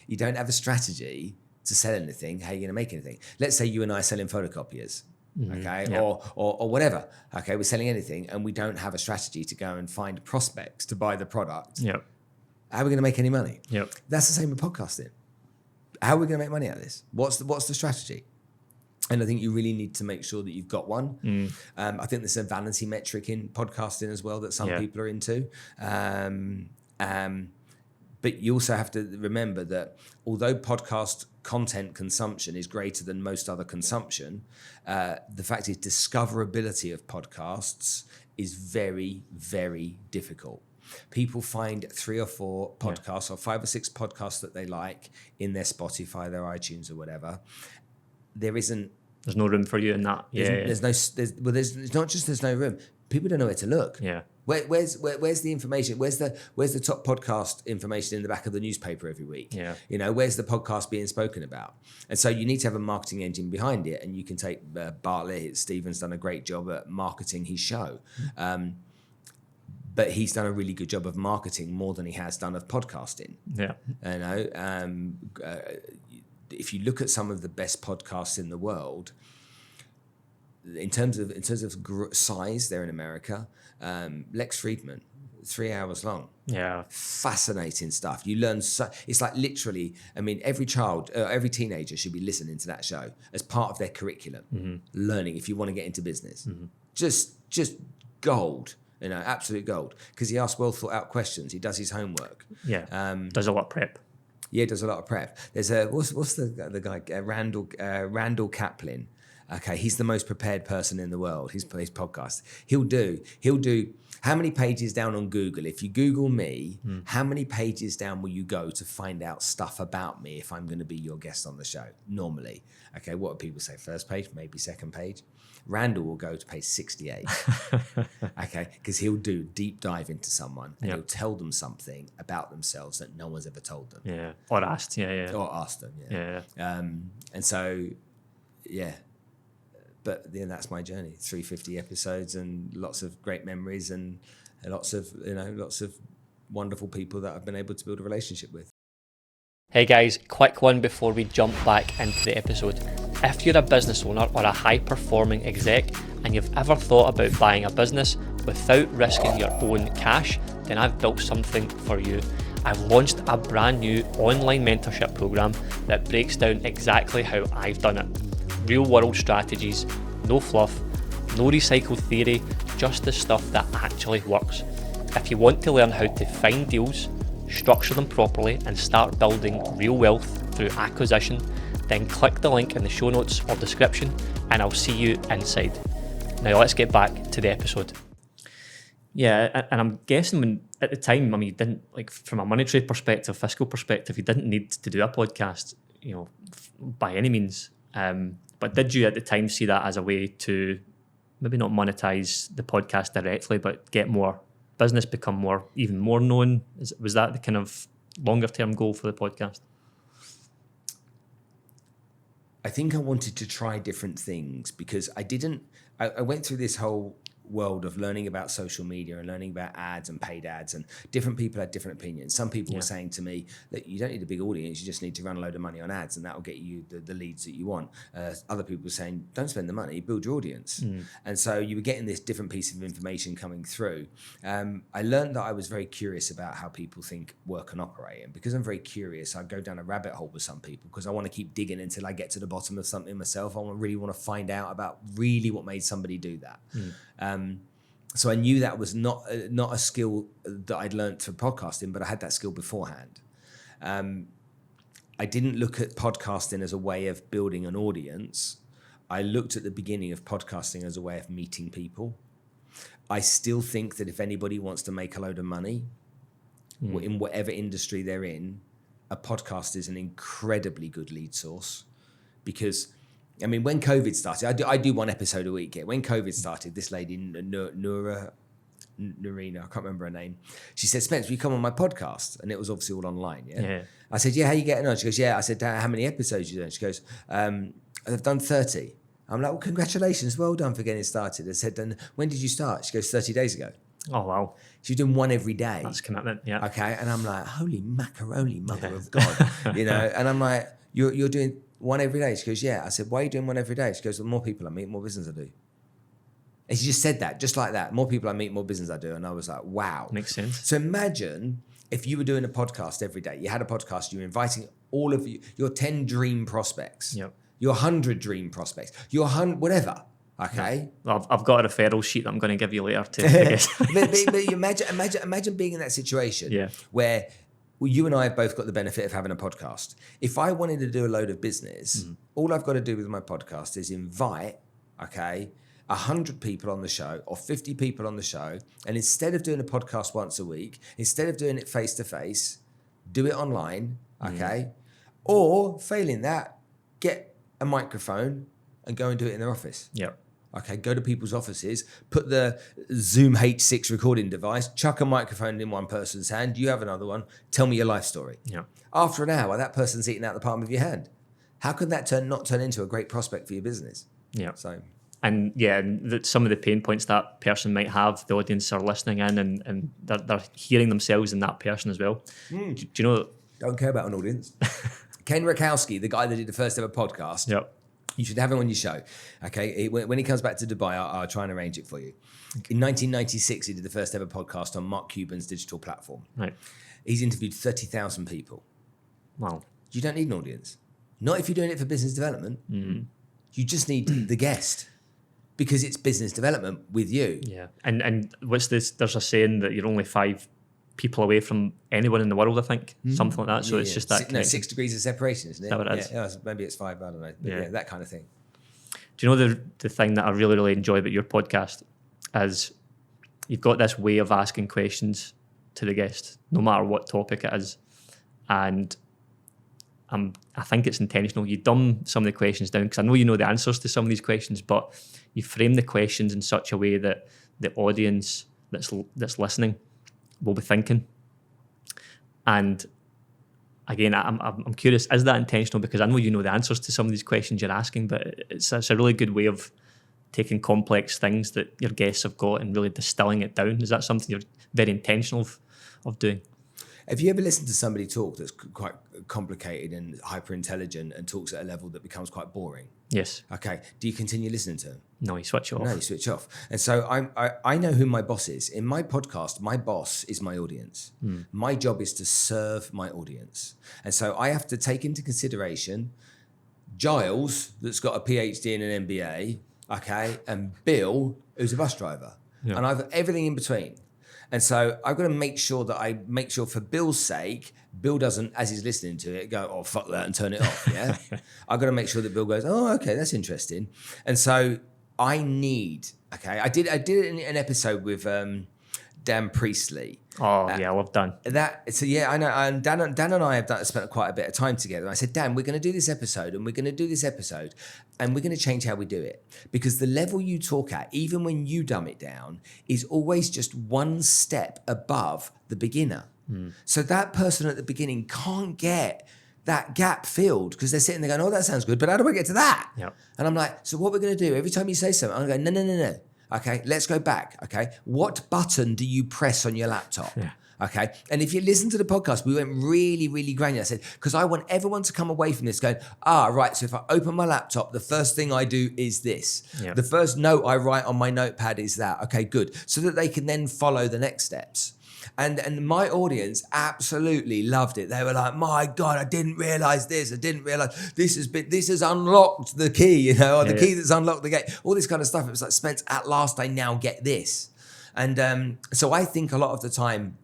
You don't have a strategy to sell anything, how are you going to make anything? Let's say you and I are selling photocopiers, okay? Yeah. Or whatever, okay? We're selling anything and we don't have a strategy to go and find prospects to buy the product. Yep. How are we going to make any money? Yep. That's the same with podcasting. How are we going to make money out of this? What's the strategy? And I think you really need to make sure that you've got one. I think there's a vanity metric in podcasting as well that some people are into. But you also have to remember that although podcast content consumption is greater than most other consumption, the fact is discoverability of podcasts is very, very difficult. People find 3 or 4 podcasts or 5 or 6 podcasts that they like in their Spotify, their iTunes or whatever. There's no room for you in that. There's not just there's no room. People don't know where to look. Yeah. Where's the information? Where's the top podcast information in the back of the newspaper every week? Yeah. Where's the podcast being spoken about? And so you need to have a marketing engine behind it. And you can take Bartlett. Steven's done a great job at marketing his show. But he's done a really good job of marketing more than he has done of podcasting. Yeah. If you look at some of the best podcasts in the world, in terms of size, they're in America. Lex Friedman, 3 hours long. Yeah, fascinating stuff. You learn it's like literally. I mean, every child, every teenager should be listening to that show as part of their curriculum. Learning if you want to get into business, just gold. Absolute gold. Because he asks well thought out questions. He does his homework. Yeah, does a lot of prep. Yeah, does a lot of prep. There's what's the guy Randall Kaplan. Okay, he's the most prepared person in the world. His podcast. He'll do. How many pages down on Google? If you Google me, how many pages down will you go to find out stuff about me if I'm going to be your guest on the show? Normally, okay. What do people say? First page, maybe second page. Randall will go to page 68. Okay, because he'll do deep dive into someone and he'll tell them something about themselves that no one's ever told them. Yeah, or asked. Yeah. Or asked them. Yeah. And so, yeah. But then that's my journey. 350 episodes and lots of great memories and lots of wonderful people that I've been able to build a relationship with. Hey guys, quick one before we jump back into the episode. If you're a business owner or a high-performing exec and you've ever thought about buying a business without risking your own cash, then I've built something for you. I've launched a brand new online mentorship program that breaks down exactly how I've done it. Real world strategies, no fluff, no recycled theory, just the stuff that actually works. If you want to learn how to find deals, structure them properly and start building real wealth through acquisition, then click the link in the show notes or description and I'll see you inside. Now let's get back to the episode. Yeah, and I'm guessing when at the time, I mean, you didn't, like, from a monetary perspective, fiscal perspective, you didn't need to do a podcast, by any means. But did you at the time see that as a way to maybe not monetize the podcast directly, but get more business, become even more known? Was that the kind of longer term goal for the podcast? I think I wanted to try different things because I went through this whole world of learning about social media and learning about ads and paid ads, and different people had different opinions. Some people were saying to me that you don't need a big audience, you just need to run a load of money on ads and that will get you the leads that you want. Other people were saying don't spend the money, build your audience. And so you were getting this different piece of information coming through. I learned that I was very curious about how people think, work and operate, and because I'm very curious, I go down a rabbit hole with some people because I want to keep digging until I get to the bottom of something myself. I really want to find out about really what made somebody do that. So I knew that was not a skill that I'd learned for podcasting, but I had that skill beforehand. I didn't look at podcasting as a way of building an audience. I looked at the beginning of podcasting as a way of meeting people. I still think that if anybody wants to make a load of money in whatever industry they're in, a podcast is an incredibly good lead source because I mean, when COVID started, I do one episode a week. When COVID started, this lady, Norina, I can't remember her name, she said, Spence, will you come on my podcast? And it was obviously all online, yeah? I said, yeah, how you getting on? She goes, yeah. I said, how many episodes you doing? She goes, I've done 30. I'm like, well, congratulations, well done for getting started. I said, then when did you start? She goes, 30 days ago. Oh, wow. She's doing one every day. That's commitment, yeah. Okay, and I'm like, holy macaroni, mother of God. And I'm like, you're doing one every day? She goes, yeah. I said, why are you doing one every day? She goes, the more people I meet, more business I do. And she just said that, just like that. More people I meet, more business I do. And I was like, wow. Makes sense. So imagine if you were doing a podcast every day. You had a podcast, you were inviting all of your 10 dream prospects, your 100 dream prospects, your 100, whatever. Okay. Well, I've got a referral sheet that I'm going to give you later too. but you imagine being in that situation where you and I have both got the benefit of having a podcast. If I wanted to do a load of business, all I've got to do with my podcast is invite, 100 people on the show or 50 people on the show. And instead of doing a podcast once a week, instead of doing it face to face, do it online, or failing that, get a microphone and go and do it in their office. Okay, go to people's offices, put the Zoom H6 recording device, chuck a microphone in one person's hand, you have another one, tell me your life story. After an hour, that person's eating out the palm of your hand. How can that not turn into a great prospect for your business? And some of the pain points that person might have, the audience are listening in and they're hearing themselves in that person as well. Do you know? Don't care about an audience. Ken Rakowski, the guy that did the first ever podcast, you should have him on your show. Okay, when he comes back to Dubai, I'll try and arrange it for you. In 1996, he did the first ever podcast on Mark Cuban's digital platform. He's interviewed 30,000 people. Wow. You don't need an audience. Not if you're doing it for business development. You just need the guest because it's business development with you. And what's this? There's a saying that you're only 5 people away from anyone in the world, I think. Something like that. So it's just that. 6 degrees of separation, isn't it? Is that what it is? Yeah, maybe it's 5, I don't know. But yeah, that kind of thing. Do you know the thing that I really, really enjoy about your podcast is you've got this way of asking questions to the guest, no matter what topic it is. And I think it's intentional. You dumb some of the questions down because I know you know the answers to some of these questions, but you frame the questions in such a way that the audience that's listening will be thinking. And again, I'm curious, is that intentional? Because I know you know the answers to some of these questions you're asking, but it's a really good way of taking complex things that your guests have got and really distilling it down. Is that something you're very intentional of doing? Have you ever listened to somebody talk that's quite complicated and hyper intelligent and talks at a level that becomes quite boring? Yes. Okay. Do you continue listening to them? No, you switch off. No, you switch off. And so I know who my boss is. In my podcast, my boss is my audience. My job is to serve my audience. And so I have to take into consideration Giles, that's got a PhD and an MBA, okay, and Bill, who's a bus driver. Yeah. And I've everything in between. And so I've got to make sure for Bill's sake, Bill doesn't, as he's listening to it, go, oh, fuck that and turn it off, yeah? I've got to make sure that Bill goes, oh, okay, that's interesting. And so I I did an episode with Dan Priestley. Oh, yeah, I love Dan. So yeah, I know. And Dan and I have spent quite a bit of time together. And I said, Dan, we're going to do this episode and we're going to do this episode and we're going to change how we do it. Because the level you talk at, even when you dumb it down, is always just one step above the beginner. So that person at the beginning can't get that gap filled because they're sitting there going, oh, that sounds good, but how do I get to that? Yep. And I'm like, so what we're going to do, every time you say something, I'm going to go, no. Okay, let's go back. Okay, what button do you press on your laptop? Yeah. Okay, and if you listen to the podcast, we went really, really granular. I said, because I want everyone to come away from this going, right, so if I open my laptop, the first thing I do is this. Yeah. The first note I write on my notepad is that. Okay, good. So that they can then follow the next steps. And my audience absolutely loved it. They were like, my God, I didn't realize this. I didn't realize this has unlocked the key, or the key that's unlocked the gate, all this kind of stuff. It was like, Spence, at last I now get this. And so I think a lot of the time,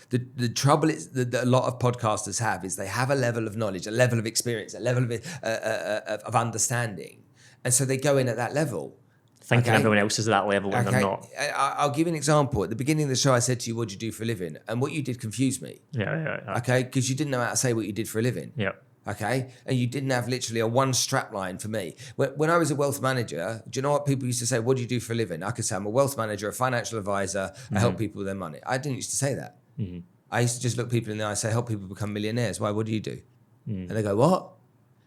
the trouble is that a lot of podcasters have is they have a level of knowledge, a level of experience, a level of understanding. And so they go in at that level. Thinking everyone else is at that level and they're not. I'll give you an example. At the beginning of the show, I said to you, what do you do for a living? And what you did confused me. Yeah. Okay, because you didn't know how to say what you did for a living. Yeah. Okay, and you didn't have literally a one strap line for me. When I was a wealth manager, do you know what people used to say? What do you do for a living? I could say I'm a wealth manager, a financial advisor, I help people with their money. I didn't used to say that. Mm-hmm. I used to just look people in the eye and say, help people become millionaires. Why? What do you do? And they go, what?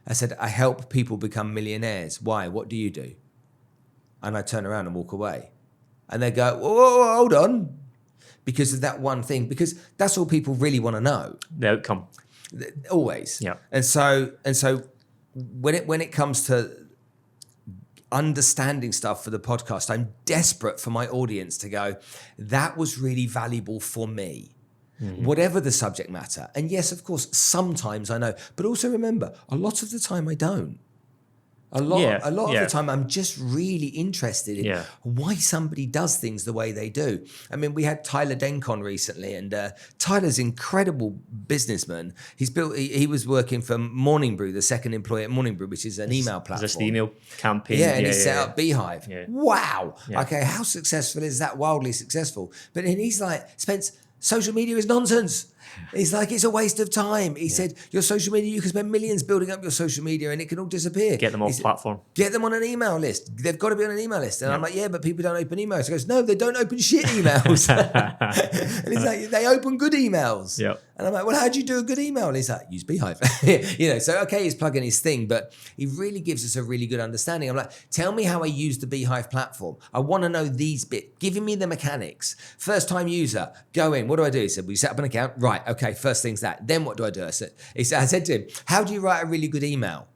I said, I help people become millionaires. Why? What do you do? And I turn around and walk away. And they go, whoa, hold on. Because of that one thing. Because that's all people really want to know. The outcome. Always. Yeah. And so when it comes to understanding stuff for the podcast, I'm desperate for my audience to go, that was really valuable for me. Mm-hmm. Whatever the subject matter. And yes, of course, sometimes I know. But also remember, a lot of the time I don't. A lot of the time, I'm just really interested in why somebody does things the way they do. I mean, we had Tyler Dencon recently, and Tyler's an incredible businessman. He was working for Morning Brew, the second employee at Morning Brew, which is an email platform. Just the email campaign. Yeah, and he set up Beehive. Yeah. Wow. Yeah. Okay, how successful is that? Wildly successful. But then he's like, Spence, social media is nonsense. He's like, it's a waste of time. He said, your social media, you can spend millions building up your social media and it can all disappear. Get them off platform. Get them on an email list. They've got to be on an email list. And I'm like, yeah, but people don't open emails. He goes, no, they don't open shit emails. And he's like, they open good emails. Yep. And I'm like, well, how do you do a good email? And he's like, use Beehive. So okay, he's plugging his thing, but he really gives us a really good understanding. I'm like, tell me how I use the Beehive platform. I want to know these bits. Giving me the mechanics. First time user, go in. What do I do? He said, we set up an account. Right. Okay. First thing's that. Then what do I do? I said to him, how do you write a really good email?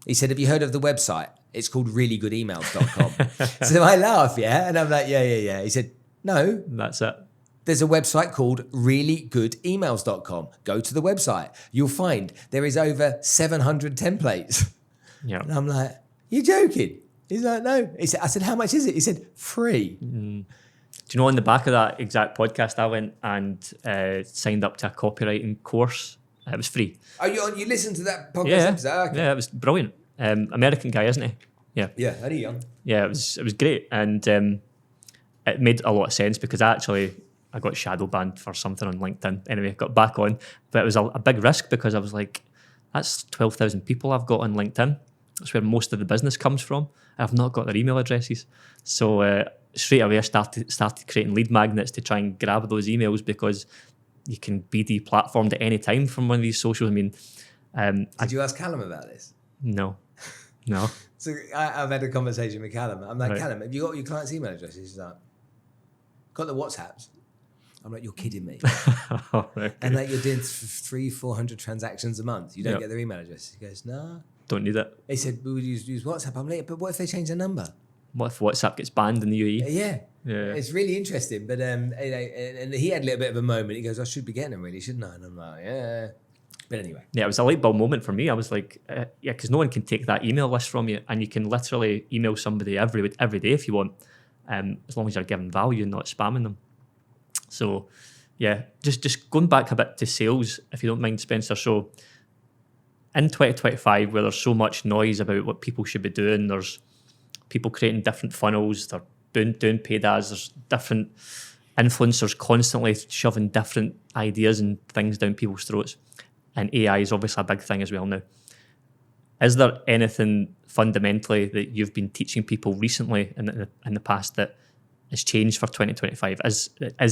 He said, have you heard of the website? It's called reallygoodemails.com. So I laugh, and I'm like, yeah. He said, no. That's it. There's a website called reallygoodemails.com. Go to the website. You'll find there is over 700 templates. Yeah. And I'm like, you're joking? He's like, no. I said, how much is it? He said, free. Mm. Do you know, on the back of that exact podcast, I went and signed up to a copywriting course. It was free. Oh, you listened to that podcast episode? Okay. Yeah, it was brilliant. American guy, isn't he? Yeah. Yeah, very young. Yeah, it was great. And it made a lot of sense because I got shadow banned for something on LinkedIn. Anyway, got back on. But it was a big risk because I was like, that's 12,000 people I've got on LinkedIn. That's where most of the business comes from. I've not got their email addresses. So straight away I started creating lead magnets to try and grab those emails because you can be deplatformed at any time from one of these socials. I mean... Did you ask Callum about this? No. So I've had a conversation with Callum. I'm like, Right. Callum, have you got your client's email addresses? He's like, got the WhatsApps. I'm like, you're kidding me. Okay. And like, you're doing 300-400 transactions a month. You don't Yep. get their email address. He goes, no. Don't need it. He said, we would use WhatsApp. I'm like, but what if they change their number? What if WhatsApp gets banned in the UAE? Yeah. Yeah. It's really interesting. But and he had a little bit of a moment. He goes, I should be getting them really, shouldn't I? And I'm like, yeah. But anyway. Yeah, it was a light bulb moment for me. I was like, yeah, because no one can take that email list from you, and you can literally email somebody every day if you want, as long as you're giving value and not spamming them. So, yeah, just going back a bit to sales, if you don't mind, Spencer. So, in 2025, where there's so much noise about what people should be doing, there's people creating different funnels, they're doing paid ads, there's different influencers constantly shoving different ideas and things down people's throats. And AI is obviously a big thing as well now. Is there anything fundamentally that you've been teaching people recently in the past that has changed for 2025? Is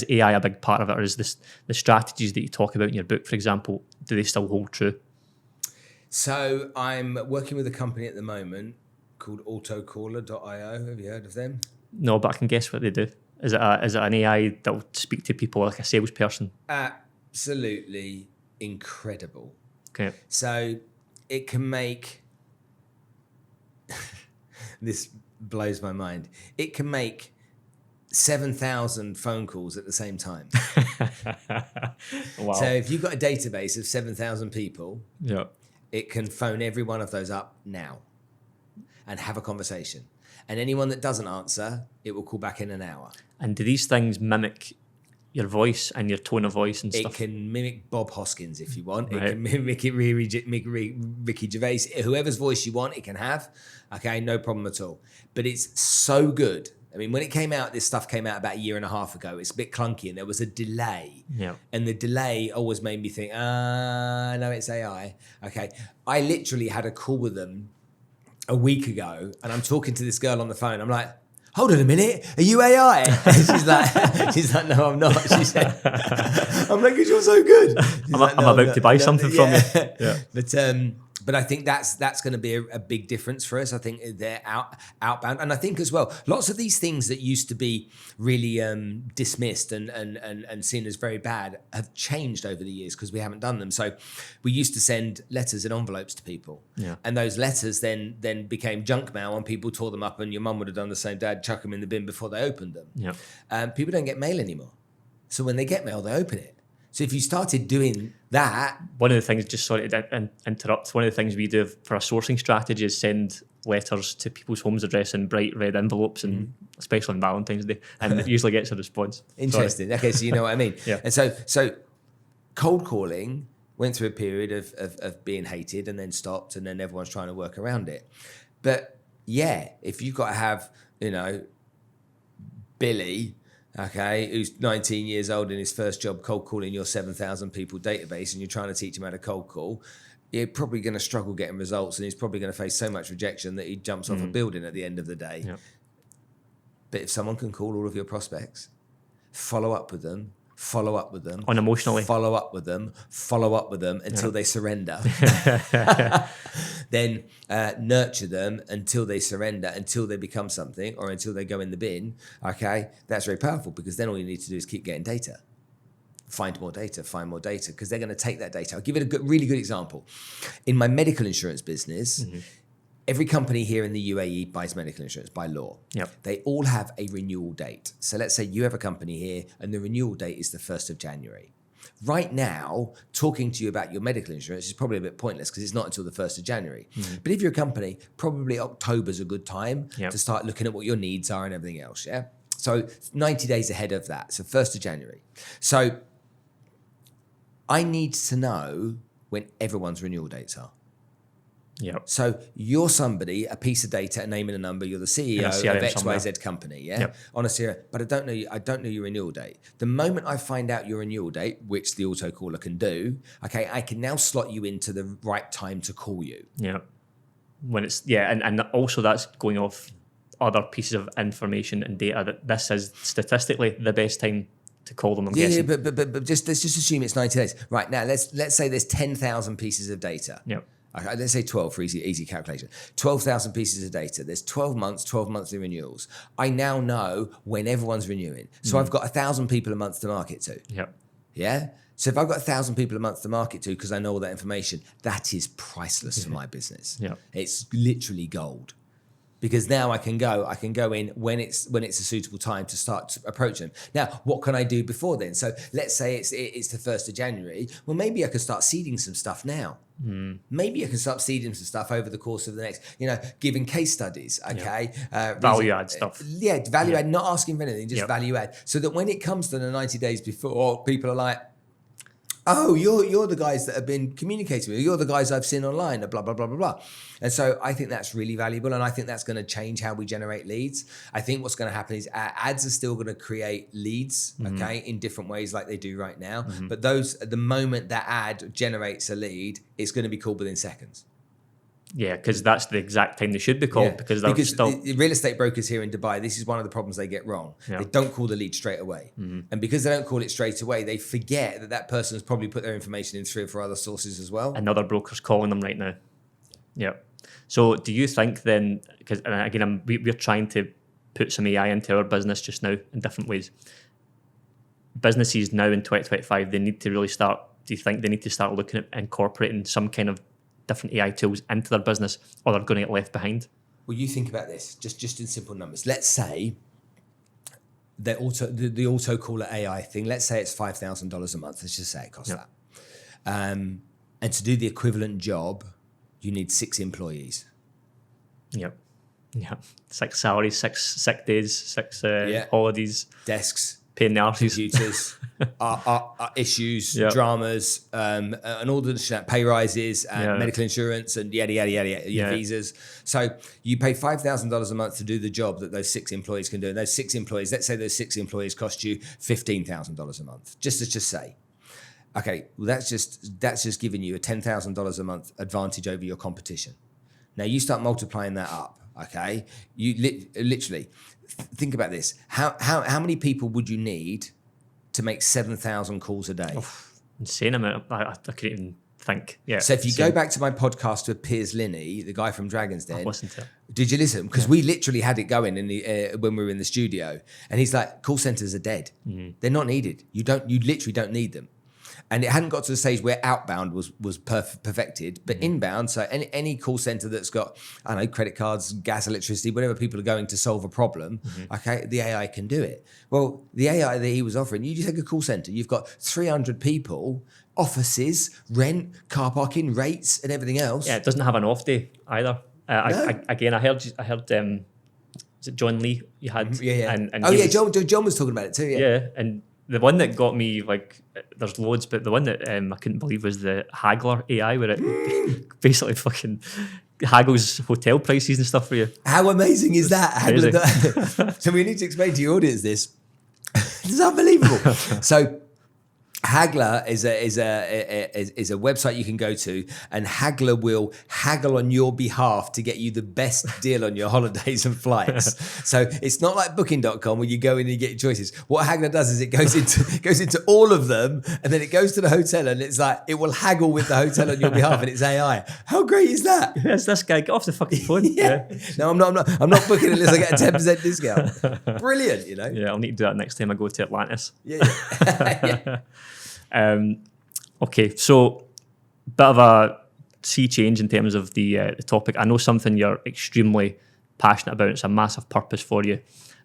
AI a big part of it, or is this the strategies that you talk about in your book, for example, do they still hold true? So I'm working with a company at the moment called autocaller.io. Have you heard of them? No, but I can guess what they do. Is it an AI that will speak to people like a salesperson? Absolutely incredible. Okay. So it can make this blows my mind. It can make 7,000 phone calls at the same time. Wow. So if you've got a database of 7,000 people, Yeah. it can phone every one of those up now and have a conversation. And anyone that doesn't answer, it will call back in an hour. And do these things mimic your voice and your tone of voice and stuff? It can mimic Bob Hoskins if you want. Right. It can mimic Ricky Gervais. Whoever's voice you want, it can have. Okay, no problem at all. But it's so good. I mean, when it came out, this stuff came out about a year and a half ago. It's a bit clunky and there was a delay. Yeah. And the delay always made me think, no, it's AI. Okay. I literally had a call with them a week ago and I'm talking to this girl on the phone. I'm like, hold on a minute, are you AI? And she's like, no, I'm not. She said, I'm like, because you're so good. I'm about to buy something from you. Yeah. But I think that's going to be a big difference for us. I think they're outbound. And I think as well, lots of these things that used to be really dismissed and seen as very bad have changed over the years because we haven't done them. So we used to send letters in envelopes to people. Yeah. And those letters then became junk mail and people tore them up and your mum would have done the same. Dad, chuck them in the bin before they opened them. Yeah. People don't get mail anymore. So when they get mail, they open it. So if you started doing that... One of the things, just sorry to interrupt, one of the things we do for a sourcing strategy is send letters to people's home's address in bright red envelopes, and especially on Valentine's Day, and it usually gets a response. Interesting. Sorry. Okay, so you know what I mean. Yeah. And so cold calling went through a period of being hated and then stopped, and then everyone's trying to work around it. But yeah, if you've got to have, Billy... okay, who's 19 years old in his first job cold calling your 7,000 people database and you're trying to teach him how to cold call, you're probably going to struggle getting results and he's probably going to face so much rejection that he jumps off a building at the end of the day. Yep. But if someone can call all of your prospects, follow up with them, unemotionally, follow up with them until they surrender, then nurture them until they surrender, until they become something or until they go in the bin. Okay, that's very powerful because then all you need to do is keep getting data. Find more data, because they're going to take that data. I'll give it a really good example. In my medical insurance business, every company here in the UAE buys medical insurance by law. Yep. They all have a renewal date. So let's say you have a company here and the renewal date is the 1st of January. Right now, talking to you about your medical insurance is probably a bit pointless because it's not until the 1st of January. But if you're a company, probably October's a good time to start looking at what your needs are and everything else, yeah? So 90 days ahead of that. So 1st of January. So I need to know when everyone's renewal dates are. Yep. So you're somebody, a piece of data, a name and a number. You're the CEO of XYZ company, yeah, yep. on a CRM. But I don't know your renewal date. The moment I find out your renewal date, which the autocaller can do, okay, I can now slot you into the right time to call you. Yeah. When it's and also that's going off other pieces of information and data that this is statistically the best time to call them. I'm guessing. Yeah, but let's just assume it's 90 days. Right now, let's say there's 10,000 pieces of data. Yep. Okay, let's say 12 for easy calculation. 12,000 pieces of data. There's 12 months, 12 monthly renewals. I now know when everyone's renewing. So I've got 1,000 people a month to market to. Yep. Yeah? So if I've got 1,000 people a month to market to because I know all that information, that is priceless for my business. Yep. It's literally gold. Because now I can go in when it's a suitable time to start to approach them. Now, what can I do before then? So let's say it's the 1st of January. Well, maybe I can start seeding some stuff now. Maybe I can start seeding some stuff over the course of the next, giving case studies, okay? Value add stuff. Yeah, value add, not asking for anything, just value add. So that when it comes to the 90 days before, people are like, oh, you're the guys that have been communicating with me. You're the guys I've seen online, blah, blah, blah, blah, blah. And so I think that's really valuable. And I think that's going to change how we generate leads. I think what's going to happen is ads are still going to create leads, okay, in different ways like they do right now. But the moment that ad generates a lead, it's going to be called within seconds. Yeah, because that's the exact time they should be called because still... the real estate brokers here in Dubai, this is one of the problems they get wrong. They don't call the lead straight away. And because they don't call it straight away, they forget that person has probably put their information in 3 or 4 other sources as well. Another broker's calling them right now. Yeah. So do you think then, because again, we're trying to put some AI into our business just now in different ways. Businesses now in 2025, they need to really start, do you think they need to start looking at incorporating some kind of different AI tools into their business, or they're going to get left behind? Well, you think about this, just in simple numbers. Let's say the auto caller AI thing, let's say it's $5,000 a month. Let's just say it costs that. And to do the equivalent job, you need 6 employees. Yep. Yeah. 6 salaries, 6 sick days, 6 holidays. Desks. Paying the artists. Computers, issues, dramas, and all the pay rises, and medical insurance, and yada, yada, yada, your visas. So you pay $5,000 a month to do the job that those 6 employees can do. And those 6 employees, let's say those 6 employees cost you $15,000 a month, just to say. Okay, well, that's just giving you a $10,000 a month advantage over your competition. Now you start multiplying that up, okay? You literally... Think about this. How many people would you need to make 7,000 calls a day? Oh, insane amount. I couldn't even think. Yeah. So if you go back to my podcast with Piers Linney, the guy from Dragon's Den, I listened to it. Did you listen? Because we literally had it going in when we were in the studio, and he's like, call centers are dead. They're not needed. You literally don't need them. And it hadn't got to the stage where outbound was perfected, but inbound, so any call center that's got, I don't know, credit cards, gas, electricity, whatever people are going to solve a problem, okay, the AI can do it. Well, the AI that he was offering, you take a call center, you've got 300 people, offices, rent, car parking, rates, and everything else. Yeah, it doesn't have an off day either. No. I heard. Is it John Lee you had? Yeah. And John was talking about it too. Yeah, and the one that got me, like, there's loads, but the one that I couldn't believe was the Haggler AI, where it basically fucking haggles hotel prices and stuff for you. How amazing is that? So we need to explain to your audience this. This is unbelievable. So Haggler is a website you can go to, and Haggler will haggle on your behalf to get you the best deal on your holidays and flights. So it's not like Booking.com where you go in and you get your choices. What Haggler does is it goes into all of them, and then it goes to the hotel, and it's like it will haggle with the hotel on your behalf, and it's AI. How great is that? Yes, this guy, get off the fucking phone. Yeah. No, I'm not booking unless I get a 10% discount. Brilliant, Yeah, I'll need to do that next time I go to Atlantis. Yeah. Okay, so bit of a sea change in terms of the topic. I know something you're extremely passionate about. It's a massive purpose for you,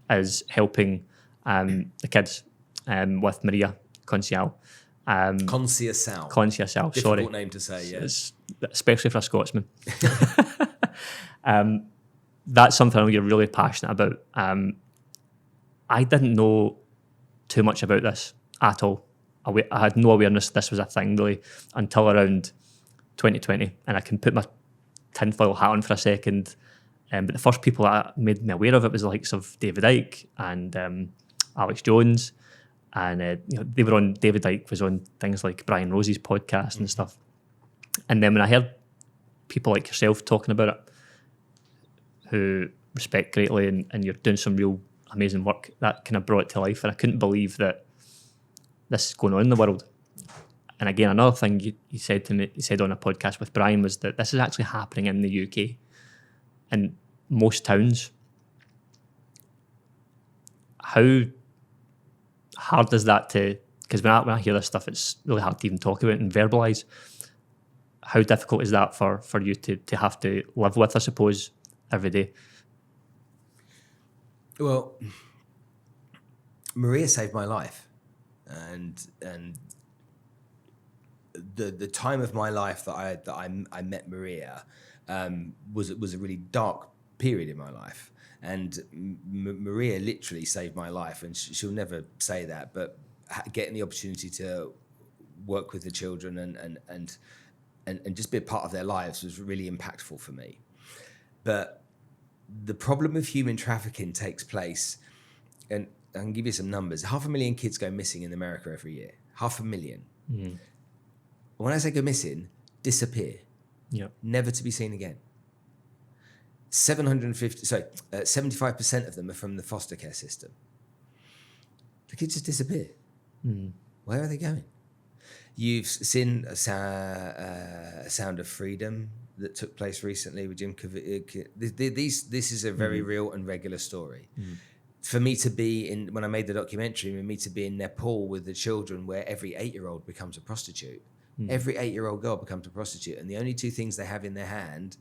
is helping the kids with Maria Conceição. Conceição. Sorry. Difficult name to say, yeah. Especially for a Scotsman. That's something I know you're really passionate about. I didn't know too much about this at all. I had no awareness this was a thing really until around 2020, and I can put my tinfoil hat on for a second. But the first people that made me aware of it was the likes of David Icke and Alex Jones, and they were on. David Icke was on things like Brian Rose's podcast and stuff. And then when I heard people like yourself talking about it, who respect greatly, and you're doing some real amazing work, that kind of brought it to life, and I couldn't believe that this is going on in the world. And again, another thing you said to me, you said on a podcast with Brian, was that this is actually happening in the UK, in most towns. How hard is that to? Because when I hear this stuff, it's really hard to even talk about and verbalise. How difficult is that for you to have to live with, I suppose, every day? Well, Maria saved my life, and the time of my life that I met Maria was a really dark period in my life, and Maria literally saved my life, and she'll never say that, but getting the opportunity to work with the children and just be a part of their lives was really impactful for me. But the problem of human trafficking takes place, and I can give you some numbers. 500,000 kids go missing in America every year. 500,000. Mm. When I say go missing, disappear. Yep. Never to be seen again. 75% of them are from the foster care system. The kids just disappear. Mm. Where are they going? You've seen Sound of Freedom that took place recently with Jim Caviezel. This is a very real and regular story. Mm. For me to be when I made the documentary, for me to be in Nepal with the children, where every 8-year-old becomes a prostitute. Every 8-year-old girl becomes a prostitute, and the only 2 things they have in their hand,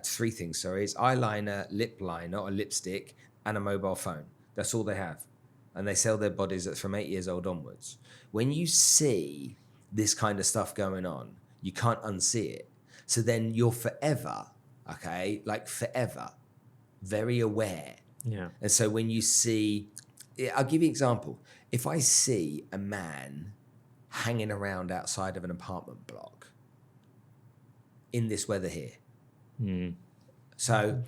3 things, sorry, is eyeliner, lip liner or lipstick, and a mobile phone. That's all they have. And they sell their bodies from 8 years old onwards. When you see this kind of stuff going on, you can't unsee it. So then you're forever, forever, very aware. Yeah. And so when you see, I'll give you an example. If I see a man hanging around outside of an apartment block in this weather here, so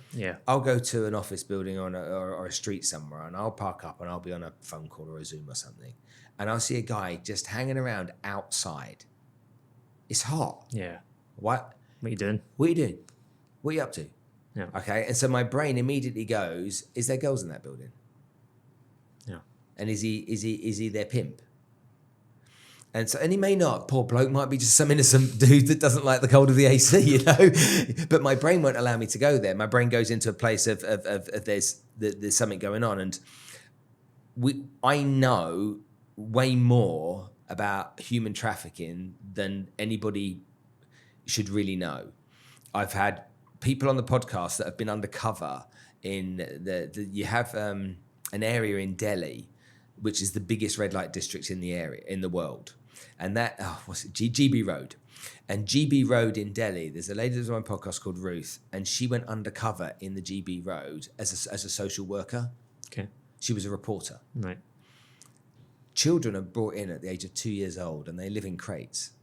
I'll go to an office building or a street somewhere, and I'll park up and I'll be on a phone call or a Zoom or something, and I'll see a guy just hanging around outside. It's hot. Yeah. What are you doing? What are you doing? What are you up to? Yeah. Okay. And so my brain immediately goes, is there girls in that building? Yeah. And is he their pimp? And he may not. Poor bloke might be just some innocent dude that doesn't like the cold of the AC, you know. But my brain won't allow me to go there. My brain goes into a place of there's something going on, and I know way more about human trafficking than anybody should really know. I've had people on the podcast that have been undercover in you have an area in Delhi, which is the biggest red light district in the world. And that, GB Road. And GB Road in Delhi, there's a lady that's on my podcast called Ruth, and she went undercover in the GB Road as a social worker. Okay. She was a reporter. Right. Children are brought in at the age of 2 years old, and they live in crates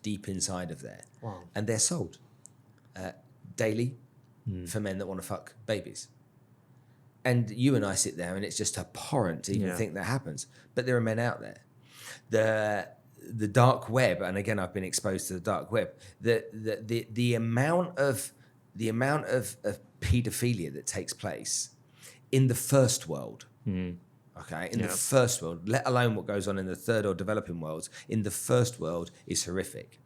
deep inside of there. Wow. And they're sold daily for men that want to fuck babies. And you and I sit there, and it's just abhorrent to even think that happens. But there are men out there. The dark web, and again, I've been exposed to the dark web. The amount of paedophilia that takes place in the first world. Okay, in the first world, let alone what goes on in the third or developing worlds, in the first world is horrific.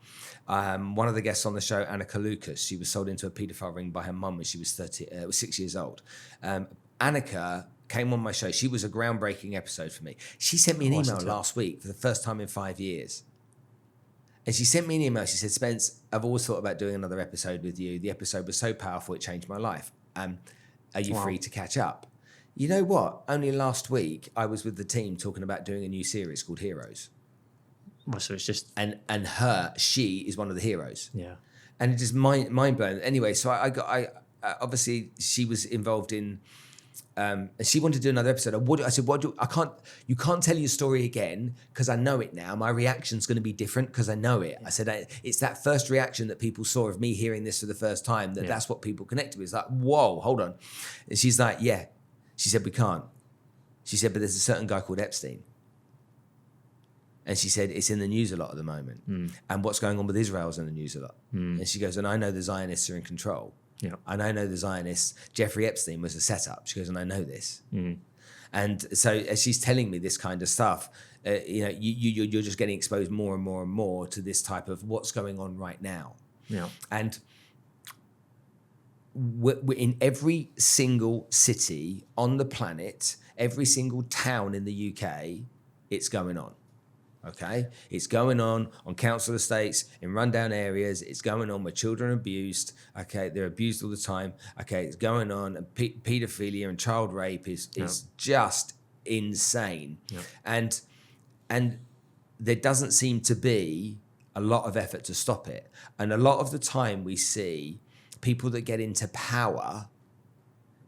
One of the guests on the show, Annika Lucas, she was sold into a paedophile ring by her mum when she was 6 years old. Annika came on my show. She was a groundbreaking episode for me. She sent me an email last week for the first time in 5 years. And she sent me an email. She said, Spence, I've always thought about doing another episode with you. The episode was so powerful, it changed my life. Are you free to catch up? You know what? Only last week, I was with the team talking about doing a new series called Heroes. Well, so it's just... And she is one of the heroes. Yeah. And it just mind blowing. Anyway, so I obviously she was involved in and she wanted to do another episode. I said, you can't tell your story again because I know it now. My reaction's going to be different because I know it. I said, it's that first reaction that people saw of me hearing this for the first time, that's what people connected with. It's like, whoa, hold on. And she's like, yeah. She said, we can't. She said, but there's a certain guy called Epstein. And she said, it's in the news a lot at the moment. And what's going on with Israel's in the news a lot. And she goes, and I know the Zionists are in control. Yeah. And I know the Zionists, Jeffrey Epstein was a setup. She goes, and I know this. And so as she's telling me this kind of stuff, you're just getting exposed more and more and more to this type of what's going on right now. Yeah. And we're in every single city on the planet, every single town in the UK, it's going on. Okay, it's going on council estates, in rundown areas. It's going on where children are abused. Okay, they're abused all the time. Okay, it's going on, and paedophilia and child rape is just insane. And there doesn't seem to be a lot of effort to stop it. And a lot of the time we see people that get into power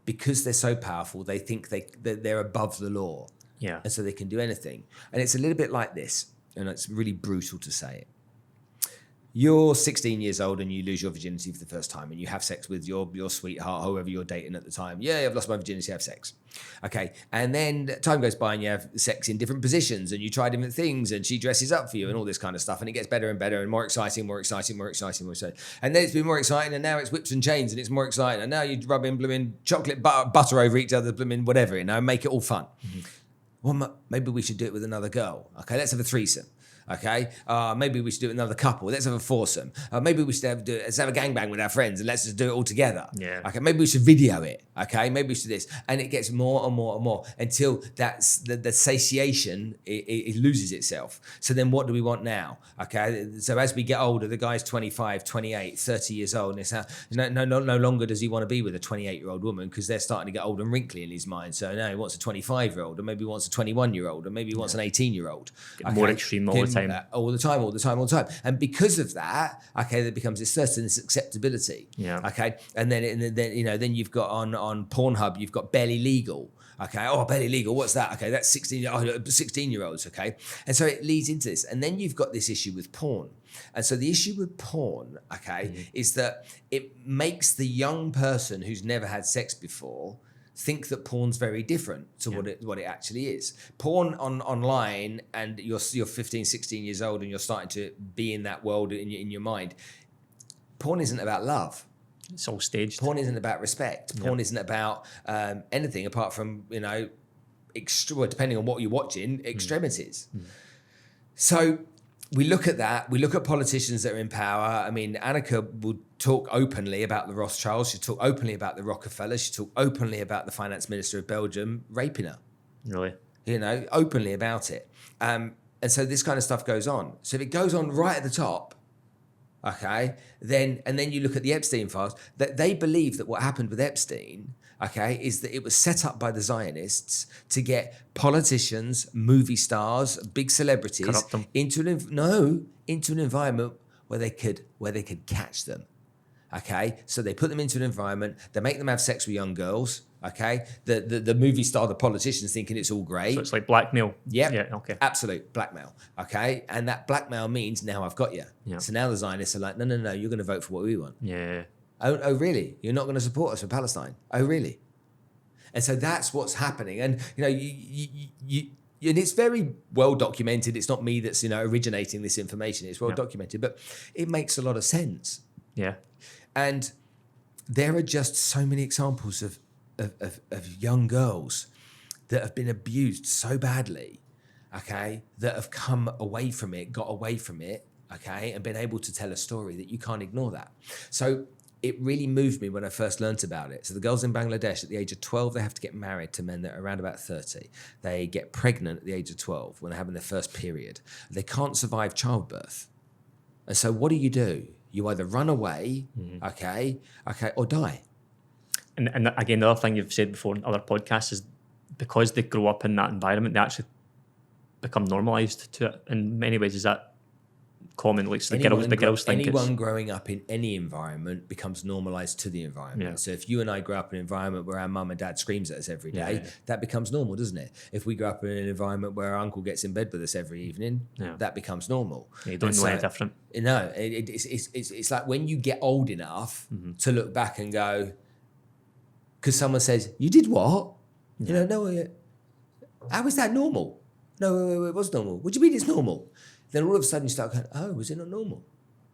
because they're so powerful, they think they're above the law. Yeah. And so they can do anything. And it's a little bit like this, and it's really brutal to say it. You're 16 years old and you lose your virginity for the first time and you have sex with your sweetheart, whoever you're dating at the time. Yeah, I've lost my virginity, have sex. Okay. And then time goes by and you have sex in different positions and you try different things and she dresses up for you and all this kind of stuff. And it gets better and better and more exciting. And then it's been more exciting and now it's whips and chains and it's more exciting. And now you're rubbing blooming chocolate butter over each other, blooming whatever, make it all fun. Well, maybe we should do it with another girl. Okay, let's have a threesome. Okay, maybe we should do it with another couple. Let's have a foursome. Maybe we should let's have a gangbang with our friends and let's just do it all together. Yeah. Okay, maybe we should video it. Okay, maybe we should do this, and it gets more and more and more until that's the satiation it loses itself. So then, what do we want now? Okay, so as we get older, the guy's 25, 28, 30 years old, and it's no longer does he want to be with a 28-year-old woman because they're starting to get old and wrinkly in his mind. So now he wants a 25-year-old, or maybe he wants a 21-year-old, or maybe he wants an 18-year-old. Okay? More extreme all the time. All the time. And because of that, okay, there becomes this this acceptability. Yeah. Okay. And then you've got on Pornhub, you've got barely legal. Okay. Oh, barely legal. What's that? Okay. That's 16-year-olds. Okay. And so it leads into this. And then you've got this issue with porn. And so the issue with porn, okay, is that it makes the young person who's never had sex before think that porn's very different to what it actually is. Porn online, and you're 15, 16 years old and you're starting to be in that world in your mind. Porn isn't about love. It's all staged. Porn isn't about respect. Porn isn't about anything apart from, depending on what you're watching, extremities. So we look at that. We look at politicians that are in power. I mean, Annika will talk openly about the Rothschilds. She'll talk openly about the Rockefellers. She'll talk openly about the finance minister of Belgium raping her. Really? Openly about it. And so this kind of stuff goes on. So if it goes on right at the top, okay, then you look at the Epstein files, that they believe that what happened with Epstein, okay, is that it was set up by the Zionists to get politicians, movie stars, big celebrities into an environment where they could catch them. Okay, so they put them into an environment, they make them have sex with young girls. Okay, the movie star, the politicians thinking it's all great. So it's like blackmail. Yep. Yeah. Okay. Absolute blackmail. Okay, and that blackmail means now I've got you. Yeah. So now the Zionists are like, no, you're going to vote for what we want. Yeah. Oh, really? You're not going to support us for Palestine? Oh, really? And so that's what's happening. And you and it's very well documented. It's not me that's originating this information. It's well documented, but it makes a lot of sense. Yeah. And there are just so many examples of young girls that have been abused so badly, okay, that have come away from it, got away from it, okay, and been able to tell a story that you can't ignore that. So it really moved me when I first learnt about it. So the girls in Bangladesh, at the age of 12, they have to get married to men that are around about 30. They get pregnant at the age of 12 when they're having their first period. They can't survive childbirth. And so what do? You either run away, okay, or die. And again, the other thing you've said before in other podcasts is because they grow up in that environment, they actually become normalised to it. In many ways, is that commonly. It's the girls think anyone growing up in any environment becomes normalized to the environment. Yeah. So if you and I grow up in an environment where our mum and dad screams at us every day, that becomes normal, doesn't it? If we grow up in an environment where our uncle gets in bed with us every evening, that becomes normal. You don't know any different. No, it's like when you get old enough to look back and go, because someone says, you did what? You know, no, how is that normal? No, it was normal. What do you mean it's normal? Then all of a sudden you start going, oh, was it not normal?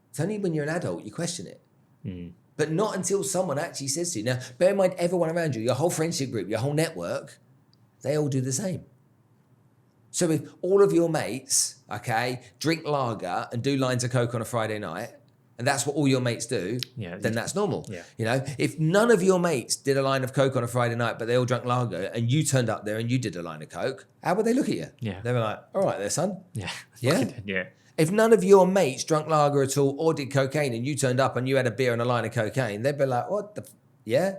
It's only when you're an adult you question it. But not until someone actually says to you. Now, bear in mind, everyone around you, your whole friendship group, your whole network, they all do the same. So if all of your mates, okay, drink lager and do lines of coke on a Friday night, and that's what all your mates do, then that's normal. Yeah. You know, if none of your mates did a line of coke on a Friday night, but they all drank lager, and you turned up there and you did a line of coke, how would they look at you? Yeah. They were like, all right there, son. Yeah. Yeah. If none of your mates drank lager at all or did cocaine and you turned up and you had a beer and a line of cocaine, they'd be like, what the, yeah?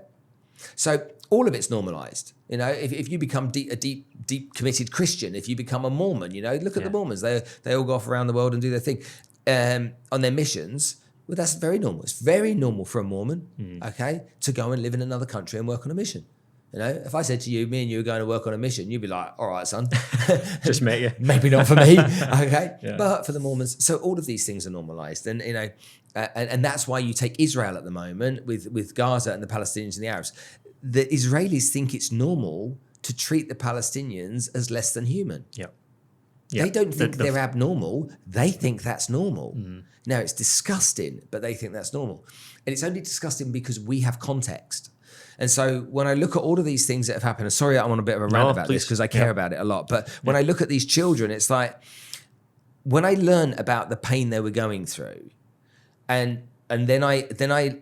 So all of it's normalized. You know, if you become a deep committed Christian, if you become a Mormon, you know, look at the Mormons. They all go off around the world and do their thing on their missions. Well, that's very normal. It's very normal for a Mormon, okay, to go and live in another country and work on a mission. You know, if I said to you, me and you are going to work on a mission, you'd be like, all right, son. Just met you. Maybe not for me, okay? But for the Mormons. So all of these things are normalized. And, you know, and that's why you take Israel at the moment with Gaza and the Palestinians and the Arabs. The Israelis think it's normal to treat the Palestinians as less than human. They don't think they're abnormal. They think that's normal. Now, it's disgusting, but they think that's normal. And it's only disgusting because we have context. And so when I look at all of these things that have happened, and sorry I'm on a bit of a rant about this because I care about it a lot, but when I look at these children, it's like, when I learn about the pain they were going through, and then I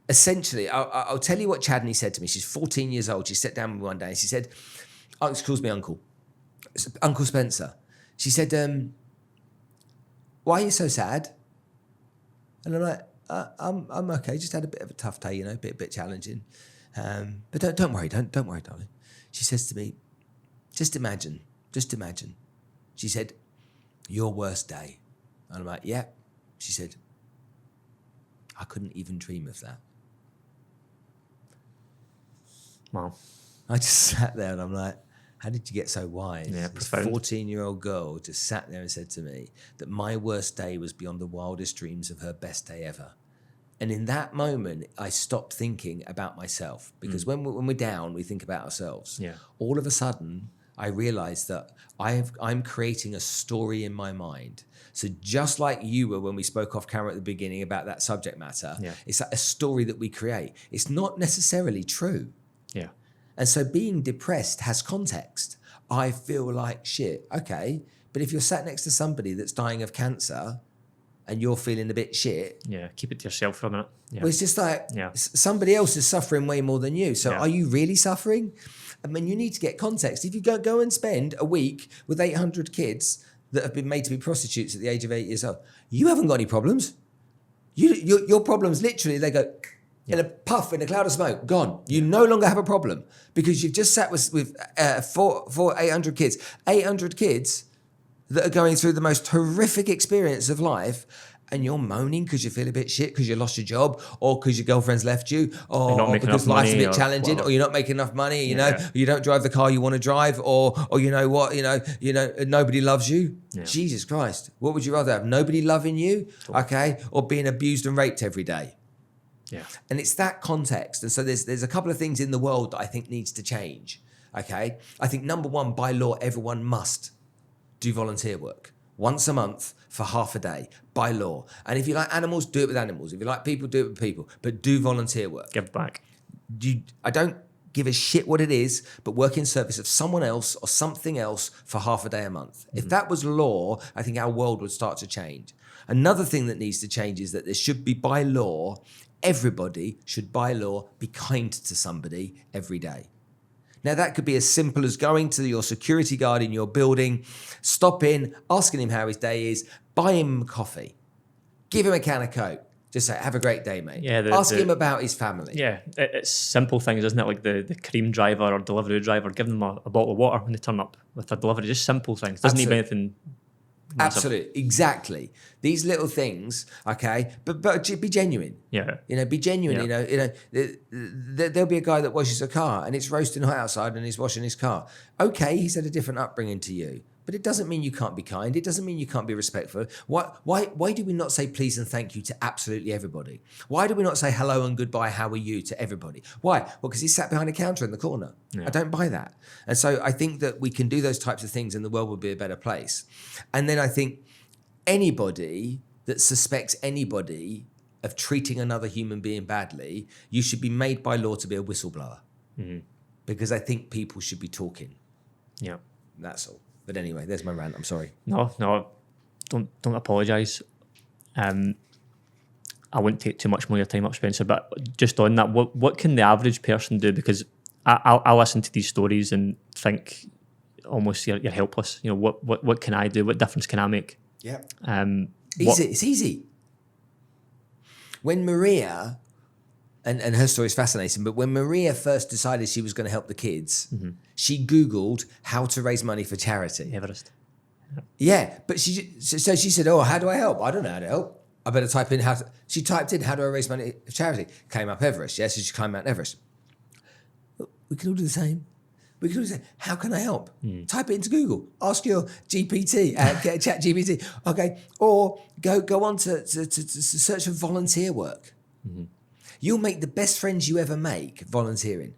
essentially, I'll tell you what Chadney said to me. She's 14 years old. She sat down with me one day and she said, she calls me Uncle Spencer. She said, why are you so sad? And I'm like, I'm okay. Just had a bit of a tough day, you know, a bit challenging. But don't worry, don't worry, darling. She says to me, just imagine. She said, your worst day. And I'm like, yeah. She said, I couldn't even dream of that. Wow. I just sat there and I'm like, how did you get so wise? Yeah, this profound. 14-year-old girl just sat there and said to me that my worst day was beyond the wildest dreams of her best day ever. And in that moment, I stopped thinking about myself, because when we're down, we think about ourselves. Yeah. All of a sudden, I realized that I'm creating a story in my mind. So just like you were when we spoke off camera at the beginning about that subject matter, it's a story that we create. It's not necessarily true. Yeah. And so being depressed has context. I feel like shit. Okay. But if you're sat next to somebody that's dying of cancer and you're feeling a bit shit. Yeah. Keep it to yourself for a minute. Yeah. Well, it's just like somebody else is suffering way more than you. So are you really suffering? I mean, you need to get context. If you go and spend a week with 800 kids that have been made to be prostitutes at the age of 8 years old, you haven't got any problems. Your problems, literally, they go in a puff, in a cloud of smoke, gone. You no longer have a problem because you've just sat with 800 kids. 800 kids that are going through the most horrific experience of life, and you're moaning because you feel a bit shit because you lost your job, or because your girlfriend's left you, or because life's a bit challenging, or you're not making enough money, you know, you don't drive the car you want to drive, or you know what, you know, nobody loves you. Yeah. Jesus Christ, what would you rather have? Nobody loving you, okay, or being abused and raped every day? Yeah. And it's that context. And so there's a couple of things in the world that I think needs to change. Okay. I think number one, by law, everyone must do volunteer work once a month for half a day by law. And if you like animals, do it with animals. If you like people, do it with people, but do volunteer work. Give back. I don't give a shit what it is, but work in service of someone else or something else for half a day a month. Mm-hmm. If that was law, I think our world would start to change. Another thing that needs to change is that there should be, by law, everybody should, by law, be kind to somebody every day. Now, that could be as simple as going to your security guard in your building, stop in, asking him how his day is, buy him coffee, give him a can of Coke. Just say, have a great day, mate. Yeah, ask him about his family. Yeah, it's simple things, isn't it? Like the cream driver or delivery driver, give them a bottle of water when they turn up with their delivery. Just simple things. Doesn't need anything Absolutely, exactly. These little things, okay, but be genuine. Yeah. Be genuine. Yeah. There'll be a guy that washes a car and it's roasting hot outside and he's washing his car. Okay, he's had a different upbringing to you, but it doesn't mean you can't be kind. It doesn't mean you can't be respectful. Why do we not say please and thank you to absolutely everybody? Why do we not say hello and goodbye, how are you to everybody? Why? Well, because he's sat behind a counter in the corner. Yeah. I don't buy that. And so I think that we can do those types of things and the world will be a better place. And then I think anybody that suspects anybody of treating another human being badly, you should be made by law to be a whistleblower. Mm-hmm. Because I think people should be talking. Yeah. That's all. But anyway, there's my rant. I'm sorry. No, don't apologise. I won't take too much more of your time up, Spencer, but just on that, what can the average person do? Because I listen to these stories and think almost you're helpless. What can I do? What difference can I make? Yeah. It's easy. When Maria, and her story is fascinating, but when Maria first decided she was going to help the kids, mm-hmm. she Googled how to raise money for charity. Everest. Yeah, but she said, oh, how do I help? I don't know how to help. I better type in she typed in how do I raise money for charity? Came up Everest. Yeah, so she climbed Mount Everest. We can all do the same. We can all say, how can I help? Type it into Google. Ask your GPT, get Chat GPT. Okay, or go on to search for volunteer work. Mm-hmm. You'll make the best friends you ever make volunteering.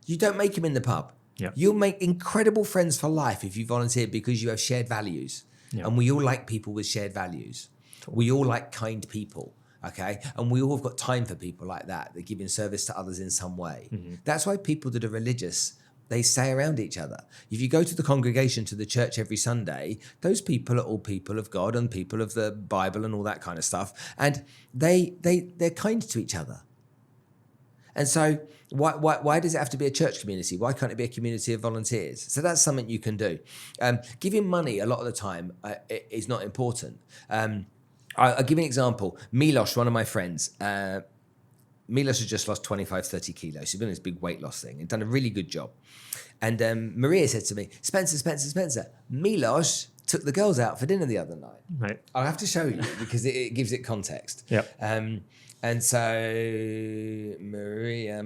You don't make them in the pub. Yep. You'll make incredible friends for life if you volunteer because you have shared values. Yep. And we all like people with shared values. Totally. We all like kind people. Okay, and we all have got time for people like that give in service to others in some way. Mm-hmm. That's why people that are religious, they stay around each other. If you go to the congregation, to the church every Sunday, those people are all people of God and people of the Bible and all that kind of stuff. And they're kind to each other. And so why does it have to be a church community? Why can't it be a community of volunteers? So that's something you can do. Giving money a lot of the time is not important. I'll give you an example. Milos, one of my friends, Milos has just lost 25, 30 kilos. He's been on this big weight loss thing and done a really good job. And Maria said to me, Spencer, Milos took the girls out for dinner the other night. Right. I'll have to show you because it gives it context. Yep. And so Maria.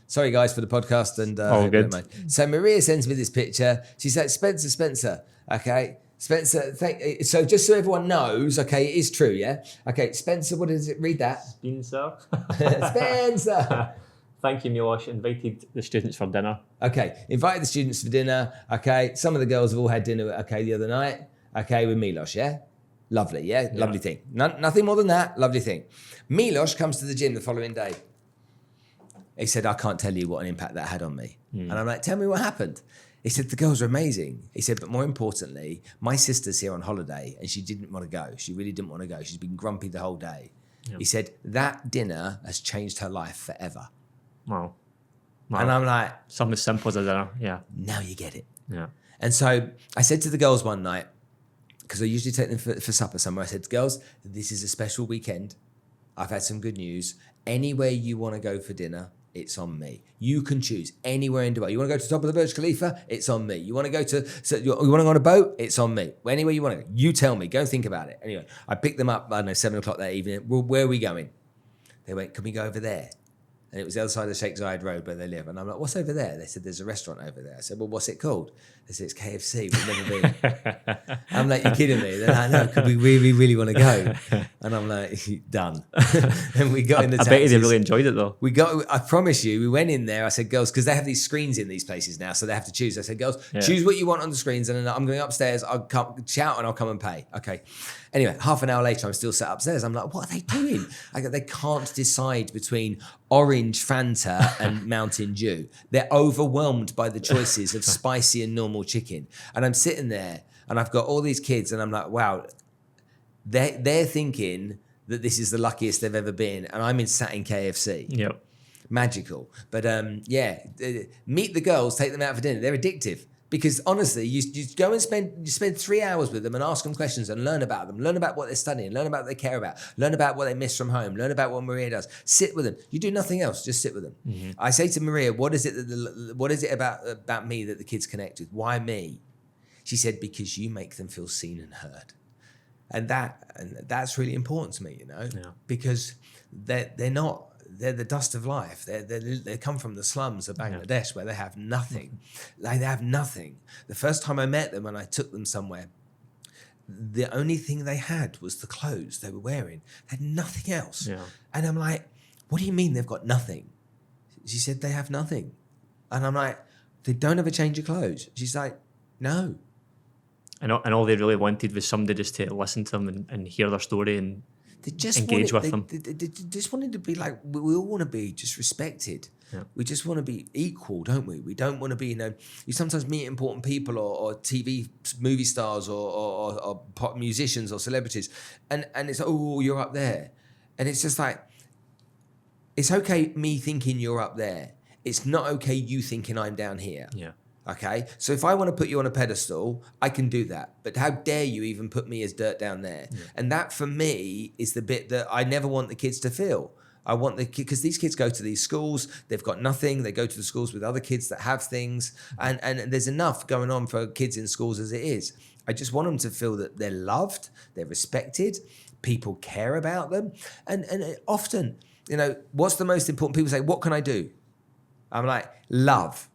Sorry, guys, for the podcast. And all good. So Maria sends me this picture. She said, Spencer, okay. Spencer, so just so everyone knows, okay, it is true, yeah? Okay, Spencer, what does it read that? Spencer. Spencer. Thank you, Milos. Invited the students for dinner. Okay, invited the students for dinner. Okay, some of the girls have all had dinner, okay, the other night. Okay, with Milos, yeah? Lovely, yeah? Lovely thing. Nothing more than that, lovely thing. Milos comes to the gym the following day. He said, I can't tell you what an impact that had on me. And I'm like, tell me what happened. He said, the girls are amazing. He said, but more importantly, my sister's here on holiday and she didn't want to go. She really didn't want to go. She's been grumpy the whole day. Yep. He said, that dinner has changed her life forever. Wow. And I'm like... Something as simple as a dinner, yeah. Now you get it. Yeah. And so I said to the girls one night, because I usually take them for supper somewhere, I said, girls, this is a special weekend. I've had some good news. Anywhere you want to go for dinner, it's on me. You can choose anywhere in Dubai. You want to go to the top of the Burj Khalifa? It's on me. You want to go you want to go on a boat? It's on me. Anywhere you want to go, you tell me. Go and think about it. Anyway, I picked them up, 7 o'clock that evening. Well, where are we going? They went, can we go over there? And it was the other side of the Sheikh Zayed Road where they live. And I'm like, what's over there? They said, there's a restaurant over there. I said, well, what's it called? They said, it's KFC. We've never been. I'm like, you're kidding me? They're like, no, because we really, really want to go. And I'm like, done. And we got in the taxis. I bet they really enjoyed it though. I promise you, we went in there. I said, girls, because they have these screens in these places now, so they have to choose. I said, girls, choose what you want on the screens. And then I'm going upstairs. I'll come, shout and I'll come and pay. Okay. Anyway, half an hour later, I'm still sat upstairs. I'm like, what are they doing? They can't decide between orange Fanta and Mountain Dew. They're overwhelmed by the choices of spicy and normal chicken. And I'm sitting there and I've got all these kids and I'm like, wow, they're thinking that this is the luckiest they've ever been. And I'm sat in KFC. Yep. Magical. But meet the girls, take them out for dinner. They're addictive. Because honestly, you go and spend 3 hours with them and ask them questions and learn about them, learn about what they're studying, learn about what they care about, learn about what they miss from home, learn about what Maria does. Sit with them. You do nothing else, just sit with them. Mm-hmm. I say to Maria, what is it about me that the kids connect with? Why me? She said, because you make them feel seen and heard. And that's really important to me, because they're the dust of life. They come from the slums of Bangladesh where they have nothing. They have nothing. The first time I met them and I took them somewhere, the only thing they had was the clothes they were wearing. They had nothing else. Yeah. And I'm like, what do you mean they've got nothing? She said, they have nothing. And I'm like, they don't have a change of clothes. She's like, no. And all they really wanted was somebody just to listen to them and hear their story and engage with them. They just wanted to be like, we all want to be just respected. Yeah. We just want to be equal, don't we? We don't want to be, you sometimes meet important people or TV movie stars or pop musicians or celebrities. And it's, oh, you're up there. And it's just like, it's okay me thinking you're up there. It's not okay you thinking I'm down here. Yeah. Okay? So if I want to put you on a pedestal, I can do that. But how dare you even put me as dirt down there? Yeah. And that for me is the bit that I never want the kids to feel. I want because these kids go to these schools, they've got nothing. They go to the schools with other kids that have things. And there's enough going on for kids in schools as it is. I just want them to feel that they're loved, they're respected, people care about them. And often, what's the most important? People say, what can I do? I'm like, love.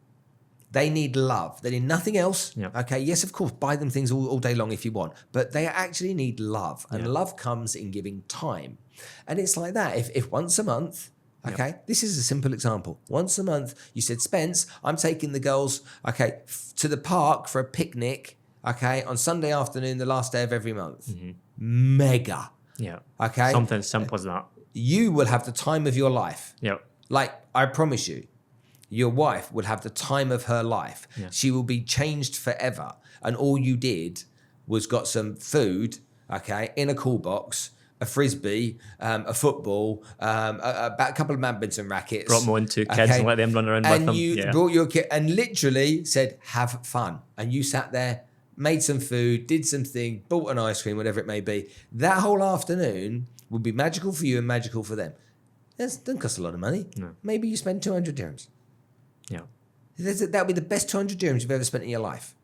They need love. They need nothing else. Yep. Okay. Yes, of course, buy them things all day long if you want, but they actually need love. And love comes in giving time. And it's like that. If once a month, okay, this is a simple example. Once a month, you said, Spence, I'm taking the girls, okay, to the park for a picnic, okay, on Sunday afternoon, the last day of every month. Mm-hmm. Mega. Yeah. Okay. Something as simple as that. You will have the time of your life. Yep. Like, I promise you. Your wife will have the time of her life. Yeah. She will be changed forever. And all you did was got some food, okay, in a cool box, a frisbee, a football, a couple of badminton rackets. Brought more into kids and let them run around with them. And you brought your kid and literally said, have fun. And you sat there, made some food, did some thing, bought an ice cream, whatever it may be. That whole afternoon would be magical for you and magical for them. It doesn't cost a lot of money. No. Maybe you spend 200 dirhams. Yeah. That would be the best 200 dirhams you've ever spent in your life.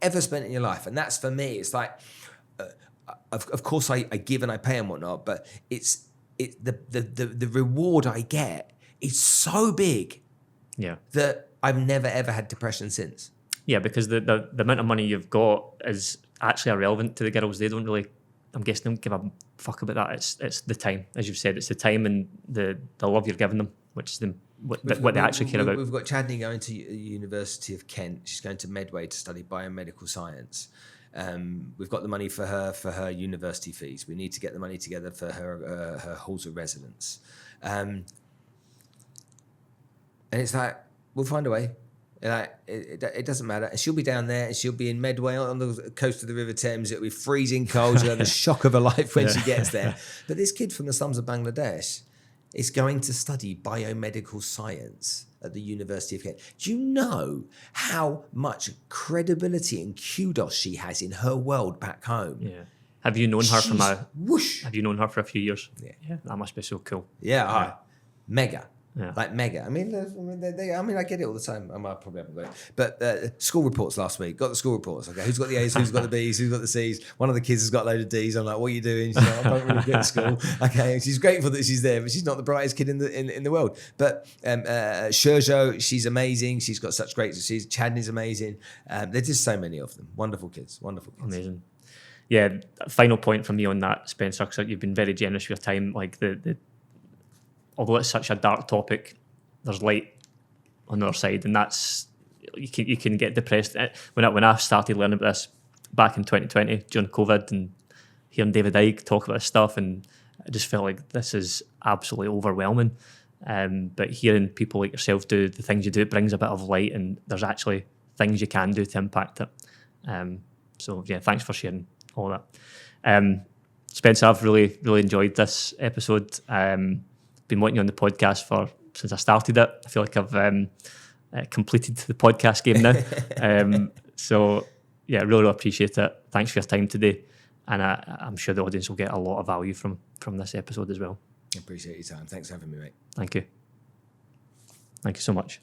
Ever spent in your life. And that's for me, it's like, of course I give and I pay and whatnot, but the reward I get is so big that I've never ever had depression since. Yeah, because the amount of money you've got is actually irrelevant to the girls. They don't really, I'm guessing, don't give a fuck about that. It's the time, as you've said, it's the time and the love you're giving them, which is what they actually care about. We've got Chadney going to University of Kent. She's going to Medway to study biomedical science. We've got the money for her university fees. We need to get the money together for her halls of residence. And it's like, we'll find a way. Like, it doesn't matter. And she'll be down there and she'll be in Medway on the coast of the River Thames. It'll be freezing cold. She'll have the shock of her life when she gets there. But this kid from the slums of Bangladesh is going to study biomedical science at the University of Kent. Do you know how much credibility and kudos she has in her world back home? Yeah. Have you known her whoosh. Have you known her for a few years? Yeah. That must be so cool. Yeah. Mega. Yeah. Like mega. I mean, I get it all the time. I probably haven't got it. But school reports last week. Got the school reports. Okay, who's got the A's? Who's got the B's? Who's got the C's? One of the kids has got a load of D's. I'm like, what are you doing? She's like, I don't really get to school. Okay, she's grateful that she's there, but she's not the brightest kid in the world. But Sherjo, she's amazing. She's got such great. Chadney's amazing. There's just so many of them. Wonderful kids. Wonderful kids. Amazing. Yeah. Final point from me on that, Spencer. So you've been very generous with your time. Like although it's such a dark topic, there's light on the other side, and that's you can get depressed. When I started learning about this back in 2020 during COVID and hearing David Icke talk about this stuff, and I just felt like this is absolutely overwhelming. But hearing people like yourself do the things you do, it brings a bit of light, and there's actually things you can do to impact it. So yeah, thanks for sharing all that. Spencer, I've really, really enjoyed this episode. Been wanting you on the podcast since I started it. I feel like I've completed the podcast game now. So yeah, really appreciate it. Thanks for your time today, and I'm sure the audience will get a lot of value from this episode as well. I appreciate your time. Thanks for having me, mate. Thank you so much.